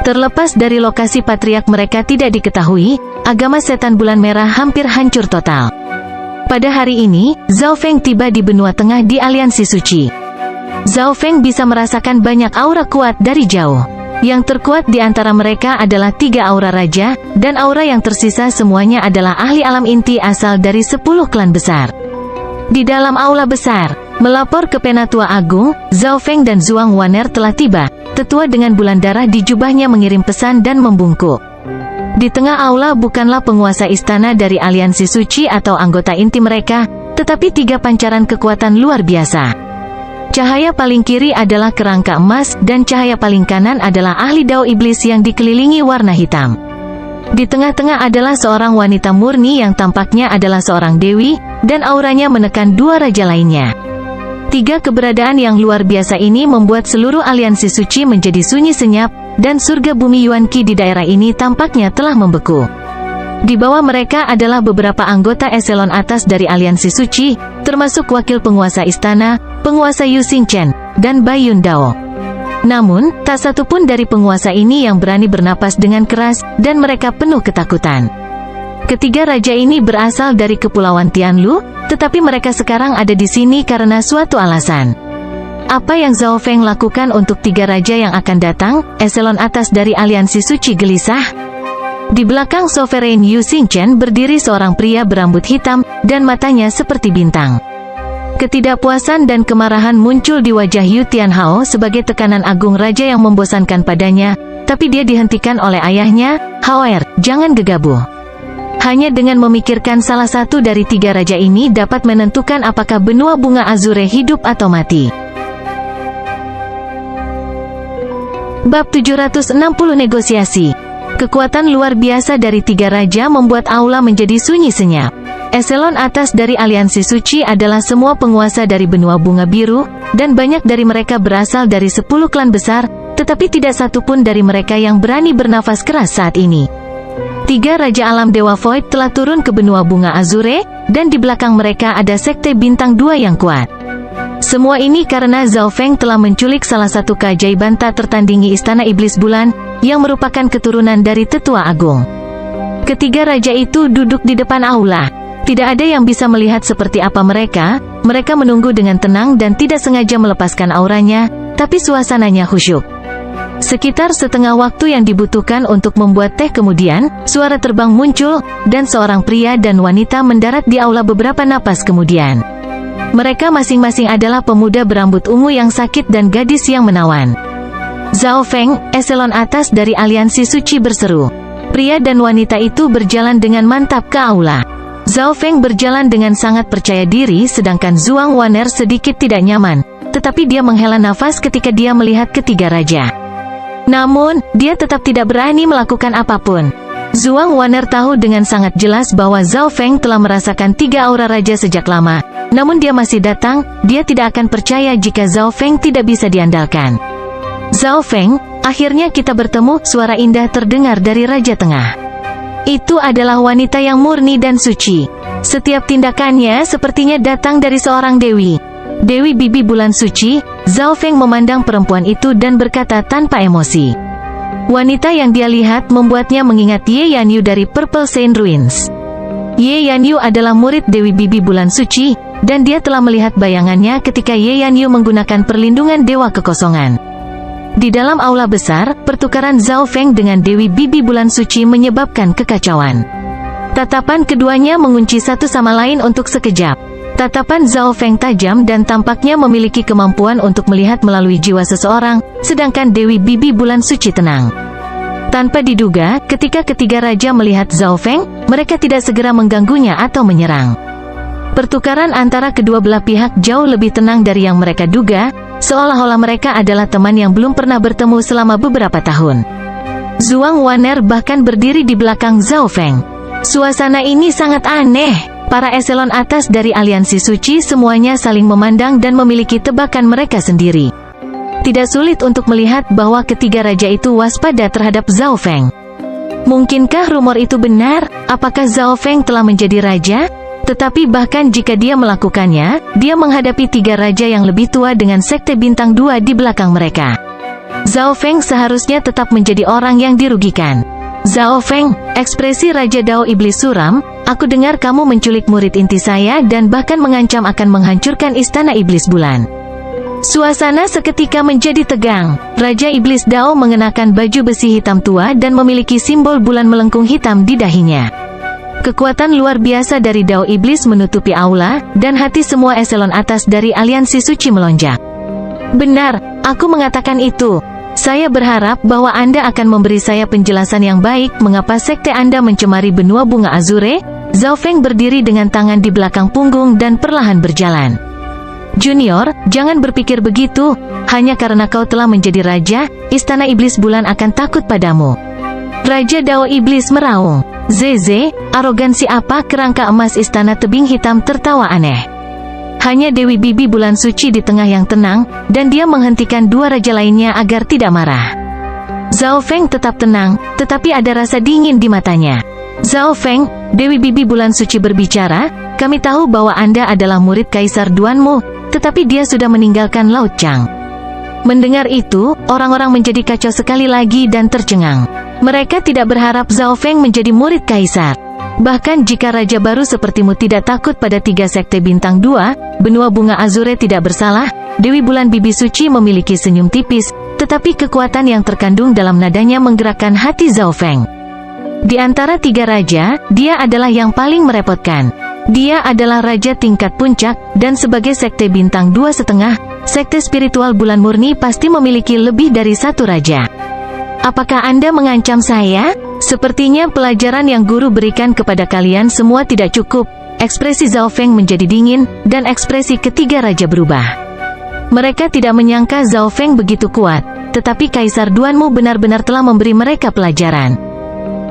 Terlepas dari lokasi patriark mereka tidak diketahui, agama setan bulan merah hampir hancur total. Pada hari ini, Zhao Feng tiba di benua tengah di aliansi suci. Zhao Feng bisa merasakan banyak aura kuat dari jauh. Yang terkuat di antara mereka adalah 3 aura raja, dan aura yang tersisa semuanya adalah ahli alam inti asal dari 10 klan besar. Di dalam aula besar, melapor ke Penatua Agung, Zhao Feng dan Zhuang Wan'er telah tiba. Tetua dengan bulan darah di jubahnya mengirim pesan dan membungkuk. Di tengah aula bukanlah penguasa istana dari aliansi suci atau anggota inti mereka, tetapi 3 pancaran kekuatan luar biasa. Cahaya paling kiri adalah kerangka emas, dan cahaya paling kanan adalah ahli Dao Iblis yang dikelilingi warna hitam. Di tengah-tengah adalah seorang wanita murni yang tampaknya adalah seorang dewi, dan auranya menekan dua raja lainnya. Tiga keberadaan yang luar biasa ini membuat seluruh aliansi suci menjadi sunyi senyap, dan surga bumi Yuan Qi di daerah ini tampaknya telah membeku. Di bawah mereka adalah beberapa anggota eselon atas dari aliansi suci, termasuk wakil penguasa istana, penguasa Yu Xingchen, dan Bai Yun Dao. Namun, tak satu pun dari penguasa ini yang berani bernapas dengan keras, dan mereka penuh ketakutan. Ketiga raja ini berasal dari Kepulauan Tianlu, tetapi mereka sekarang ada di sini karena suatu alasan. Apa yang Zhao Feng lakukan untuk tiga raja yang akan datang, eselon atas dari aliansi suci gelisah? Di belakang Sovereign Yu Xingchen berdiri seorang pria berambut hitam, dan matanya seperti bintang. Ketidakpuasan dan kemarahan muncul di wajah Yu Tianhao sebagai tekanan agung raja yang membosankan padanya, tapi dia dihentikan oleh ayahnya. Hauer, jangan gegabah. Hanya dengan memikirkan salah satu dari tiga raja ini dapat menentukan apakah benua bunga Azure hidup atau mati. Bab 760 Negosiasi. Kekuatan luar biasa dari tiga raja membuat aula menjadi sunyi senyap. Eselon atas dari aliansi suci adalah semua penguasa dari benua bunga biru, dan banyak dari mereka berasal dari 10 klan besar, tetapi tidak satu pun dari mereka yang berani bernafas keras saat ini. Tiga raja alam Dewa Void telah turun ke benua bunga Azure, dan di belakang mereka ada sekte bintang 2 yang kuat. Semua ini karena Zhao Feng telah menculik salah satu keajaiban tak tertandingi Istana Iblis Bulan, yang merupakan keturunan dari Tetua Agung. Ketiga raja itu duduk di depan aula. Tidak ada yang bisa melihat seperti apa mereka menunggu dengan tenang dan tidak sengaja melepaskan auranya, tapi suasananya khusyuk. Sekitar setengah waktu yang dibutuhkan untuk membuat teh kemudian, suara terbang muncul, dan seorang pria dan wanita mendarat di aula beberapa napas kemudian. Mereka masing-masing adalah pemuda berambut ungu yang sakit dan gadis yang menawan. Zhao Feng, eselon atas dari aliansi suci berseru. Pria dan wanita itu berjalan dengan mantap ke aula. Zhao Feng berjalan dengan sangat percaya diri sedangkan Zhuang Waner sedikit tidak nyaman, tetapi dia menghela nafas ketika dia melihat ketiga raja. Namun, dia tetap tidak berani melakukan apapun. Zhuang Waner tahu dengan sangat jelas bahwa Zhao Feng telah merasakan tiga aura raja sejak lama. Namun dia masih datang, dia tidak akan percaya jika Zhao Feng tidak bisa diandalkan. Zhao Feng, akhirnya kita bertemu, suara indah terdengar dari Raja Tengah. Itu adalah wanita yang murni dan suci. Setiap tindakannya sepertinya datang dari seorang dewi. Dewi Bibi Bulan Suci. Zhao Feng memandang perempuan itu dan berkata tanpa emosi. Wanita yang dia lihat membuatnya mengingat Ye Yanyu dari Purple Saint Ruins. Ye Yanyu adalah murid Dewi Bibi Bulan Suci, dan dia telah melihat bayangannya ketika Ye Yanyu menggunakan perlindungan Dewa Kekosongan. Di dalam aula besar, pertukaran Zhao Feng dengan Dewi Bibi Bulan Suci menyebabkan kekacauan. Tatapan keduanya mengunci satu sama lain untuk sekejap. Tatapan Zhao Feng tajam dan tampaknya memiliki kemampuan untuk melihat melalui jiwa seseorang, sedangkan Dewi Bibi Bulan Suci tenang. Tanpa diduga, ketika ketiga raja melihat Zhao Feng, mereka tidak segera mengganggunya atau menyerang. Pertukaran antara kedua belah pihak jauh lebih tenang dari yang mereka duga, seolah-olah mereka adalah teman yang belum pernah bertemu selama beberapa tahun. Zhuang Waner bahkan berdiri di belakang Zhao Feng. Suasana ini sangat aneh. Para eselon atas dari aliansi suci semuanya saling memandang dan memiliki tebakan mereka sendiri. Tidak sulit untuk melihat bahwa ketiga raja itu waspada terhadap Zhao Feng. Mungkinkah rumor itu benar? Apakah Zhao Feng telah menjadi raja? Tetapi bahkan jika dia melakukannya, dia menghadapi tiga raja yang lebih tua dengan sekte bintang 2 di belakang mereka. Zhao Feng seharusnya tetap menjadi orang yang dirugikan. Zhao Feng, ekspresi Raja Dao Iblis suram, aku dengar kamu menculik murid inti saya dan bahkan mengancam akan menghancurkan Istana Iblis Bulan. Suasana seketika menjadi tegang. Raja Iblis Dao mengenakan baju besi hitam tua dan memiliki simbol bulan melengkung hitam di dahinya. Kekuatan luar biasa dari Dao Iblis menutupi aula, dan hati semua eselon atas dari aliansi suci melonjak. Benar, aku mengatakan itu. Saya berharap bahwa Anda akan memberi saya penjelasan yang baik mengapa sekte Anda mencemari benua bunga Azure. Zhao Feng berdiri dengan tangan di belakang punggung dan perlahan berjalan. Junior, jangan berpikir begitu. Hanya karena kau telah menjadi raja, Istana Iblis Bulan akan takut padamu. Raja Dao Iblis meraung. Zeze, arogansi apa? Kerangka emas Istana Tebing Hitam tertawa aneh. Hanya Dewi Bibi Bulan Suci di tengah yang tenang, dan dia menghentikan dua raja lainnya agar tidak marah. Zhao Feng tetap tenang, tetapi ada rasa dingin di matanya. Zhao Feng, Dewi Bibi Bulan Suci berbicara, kami tahu bahwa Anda adalah murid Kaisar Duanmu, tetapi dia sudah meninggalkan Laut Chang. Mendengar itu, orang-orang menjadi kacau sekali lagi dan tercengang. Mereka tidak berharap Zhao Feng menjadi murid Kaisar. Bahkan jika raja baru sepertimu tidak takut pada 3 sekte bintang 2, benua bunga Azure tidak bersalah. Dewi Bulan Bibi Suci memiliki senyum tipis, tetapi kekuatan yang terkandung dalam nadanya menggerakkan hati Zhao Feng. Di antara 3 raja, dia adalah yang paling merepotkan. Dia adalah raja tingkat puncak, dan sebagai sekte bintang 2,5, sekte spiritual bulan murni pasti memiliki lebih dari 1 raja. Apakah Anda mengancam saya? Sepertinya pelajaran yang guru berikan kepada kalian semua tidak cukup. Ekspresi Zhao Feng menjadi dingin, dan ekspresi ketiga raja berubah. Mereka tidak menyangka Zhao Feng begitu kuat, tetapi Kaisar Duanmu benar-benar telah memberi mereka pelajaran.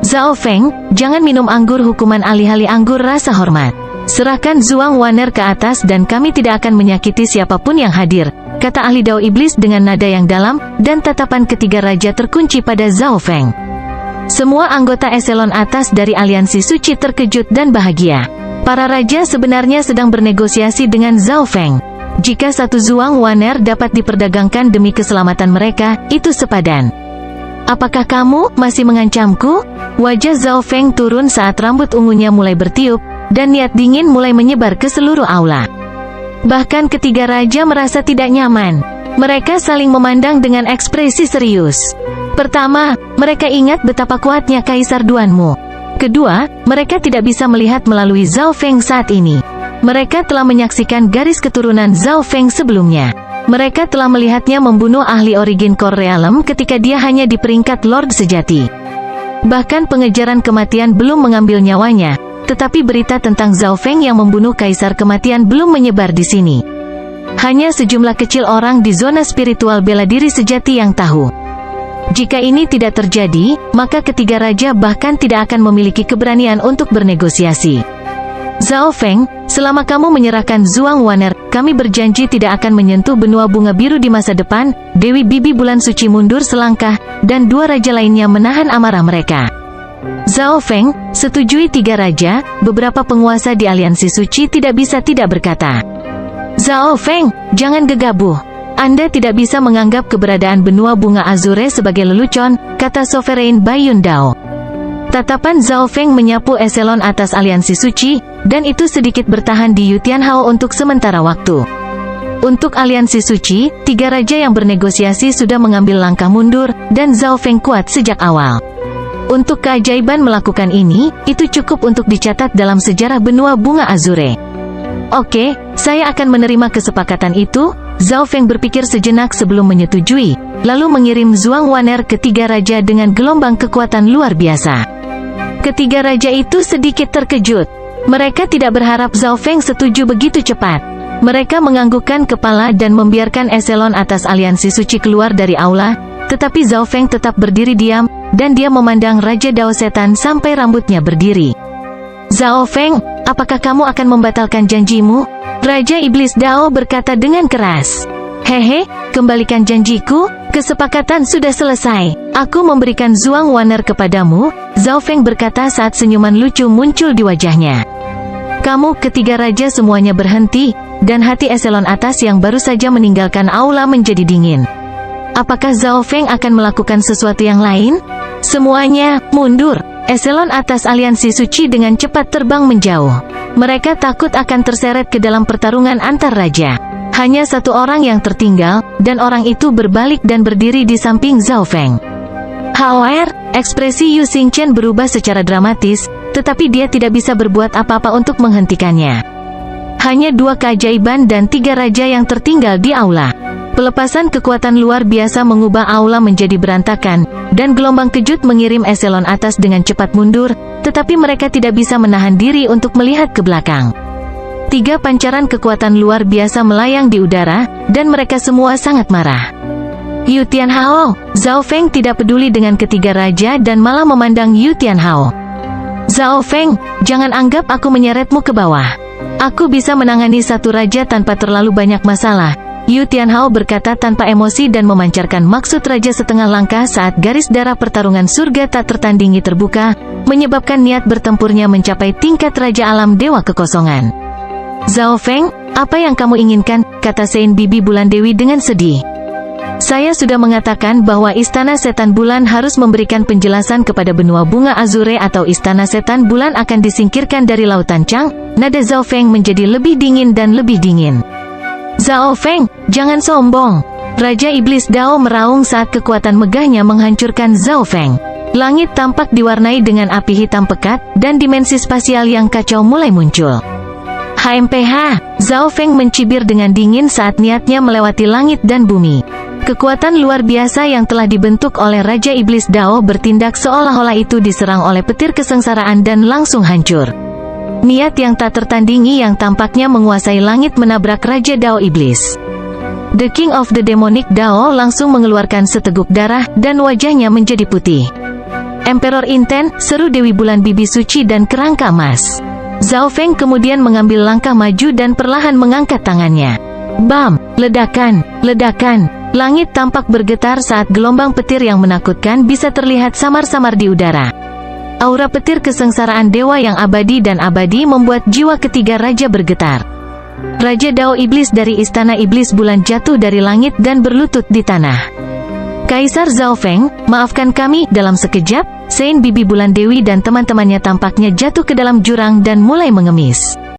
Zhao Feng, jangan minum anggur hukuman alih-alih anggur rasa hormat. Serahkan Zhuang Waner ke atas dan kami tidak akan menyakiti siapapun yang hadir, kata ahli Dao Iblis dengan nada yang dalam, dan tatapan ketiga raja terkunci pada Zhao Feng. Semua anggota eselon atas dari aliansi suci terkejut dan bahagia. Para raja sebenarnya sedang bernegosiasi dengan Zhao Feng. Jika satu Zhuang Waner dapat diperdagangkan demi keselamatan mereka, itu sepadan. Apakah kamu masih mengancamku? Wajah Zhao Feng turun saat rambut ungunya mulai bertiup, dan niat dingin mulai menyebar ke seluruh aula. Bahkan ketiga raja merasa tidak nyaman. Mereka saling memandang dengan ekspresi serius. Pertama, mereka ingat betapa kuatnya Kaisar Duanmu. Kedua, mereka tidak bisa melihat melalui Zhao Feng saat ini. Mereka telah menyaksikan garis keturunan Zhao Feng sebelumnya. Mereka telah melihatnya membunuh ahli origin Core Realm ketika dia hanya di peringkat Lord sejati. Bahkan pengejaran kematian belum mengambil nyawanya, tetapi berita tentang Zhao Feng yang membunuh Kaisar Kematian belum menyebar di sini. Hanya sejumlah kecil orang di zona spiritual bela diri sejati yang tahu. Jika ini tidak terjadi, maka ketiga raja bahkan tidak akan memiliki keberanian untuk bernegosiasi. Zhao Feng, selama kamu menyerahkan Zhuang Waner, kami berjanji tidak akan menyentuh benua bunga biru di masa depan. Dewi Bibi Bulan Suci mundur selangkah, dan dua raja lainnya menahan amarah mereka. Zhao Feng, setujui tiga raja, beberapa penguasa di aliansi suci tidak bisa tidak berkata. Zhao Feng, jangan gegabah. Anda tidak bisa menganggap keberadaan benua bunga Azure sebagai lelucon, kata Sovereign Baiyun Dao. Tatapan Zhao Feng menyapu eselon atas aliansi suci, dan itu sedikit bertahan di Yutianhao untuk sementara waktu. Untuk aliansi suci, tiga raja yang bernegosiasi sudah mengambil langkah mundur, dan Zhao Feng kuat sejak awal. Untuk keajaiban melakukan ini, itu cukup untuk dicatat dalam sejarah benua bunga Azure. Oke, saya akan menerima kesepakatan itu. Zhao Feng berpikir sejenak sebelum menyetujui, lalu mengirim Zhuang Waner ke tiga raja dengan gelombang kekuatan luar biasa. Ketiga raja itu sedikit terkejut. Mereka tidak berharap Zhao Feng setuju begitu cepat. Mereka menganggukkan kepala dan membiarkan eselon atas aliansi suci keluar dari aula, tetapi Zhao Feng tetap berdiri diam, dan dia memandang Raja Dao Setan sampai rambutnya berdiri. Zhao Feng, apakah kamu akan membatalkan janjimu? Raja Iblis Dao berkata dengan keras. Hehe, kembalikan janjiku, kesepakatan sudah selesai. Aku memberikan Zhuang Waner kepadamu, Zhao Feng berkata saat senyuman lucu muncul di wajahnya. Kamu ketiga raja semuanya berhenti, dan hati eselon atas yang baru saja meninggalkan aula menjadi dingin. Apakah Zhao Feng akan melakukan sesuatu yang lain? Semuanya, mundur. Eselon atas aliansi suci dengan cepat terbang menjauh. Mereka takut akan terseret ke dalam pertarungan antar raja. Hanya satu orang yang tertinggal, dan orang itu berbalik dan berdiri di samping Zhao Feng. However, ekspresi Yu Xingchen berubah secara dramatis, tetapi dia tidak bisa berbuat apa-apa untuk menghentikannya. Hanya dua keajaiban dan tiga raja yang tertinggal di aula. Pelepasan kekuatan luar biasa mengubah aula menjadi berantakan, dan gelombang kejut mengirim eselon atas dengan cepat mundur, tetapi mereka tidak bisa menahan diri untuk melihat ke belakang. 3 pancaran kekuatan luar biasa melayang di udara, dan mereka semua sangat marah. Yu Tianhao, Zhao Feng tidak peduli dengan ketiga raja dan malah memandang Yu Tianhao. Zhao Feng, jangan anggap aku menyeretmu ke bawah. Aku bisa menangani satu raja tanpa terlalu banyak masalah. Yu Tianhao berkata tanpa emosi dan memancarkan maksud raja setengah langkah saat garis darah pertarungan surga tak tertandingi terbuka, menyebabkan niat bertempurnya mencapai tingkat Raja Alam Dewa Kekosongan. Zhao Feng, apa yang kamu inginkan? Kata Sein Bibi Bulan Dewi dengan sedih. Saya sudah mengatakan bahwa Istana Setan Bulan harus memberikan penjelasan kepada benua bunga Azure atau Istana Setan Bulan akan disingkirkan dari Lautan Chang. Nada Zhao Feng menjadi lebih dingin dan lebih dingin. Zhao Feng, jangan sombong. Raja Iblis Dao meraung saat kekuatan megahnya menghancurkan Zhao Feng. Langit tampak diwarnai dengan api hitam pekat, dan dimensi spasial yang kacau mulai muncul. HMPH, Zhao Feng mencibir dengan dingin saat niatnya melewati langit dan bumi. Kekuatan luar biasa yang telah dibentuk oleh Raja Iblis Dao bertindak seolah-olah itu diserang oleh petir kesengsaraan dan langsung hancur. Niat yang tak tertandingi yang tampaknya menguasai langit menabrak Raja Dao Iblis. The King of the Demonic Dao langsung mengeluarkan seteguk darah, dan wajahnya menjadi putih. Emperor Inten, seru Dewi Bulan Bibi Suci dan kerangka emas. Zhao Feng kemudian mengambil langkah maju dan perlahan mengangkat tangannya. Bam! Ledakan! Ledakan! Langit tampak bergetar saat gelombang petir yang menakutkan bisa terlihat samar-samar di udara. Aura petir kesengsaraan dewa yang abadi dan abadi membuat jiwa ketiga raja bergetar. Raja Dao Iblis dari Istana Iblis Bulan jatuh dari langit dan berlutut di tanah. Kaisar Zhao Feng, maafkan kami. Dalam sekejap, Sein Bibi Bulan Dewi dan teman-temannya tampaknya jatuh ke dalam jurang dan mulai mengemis.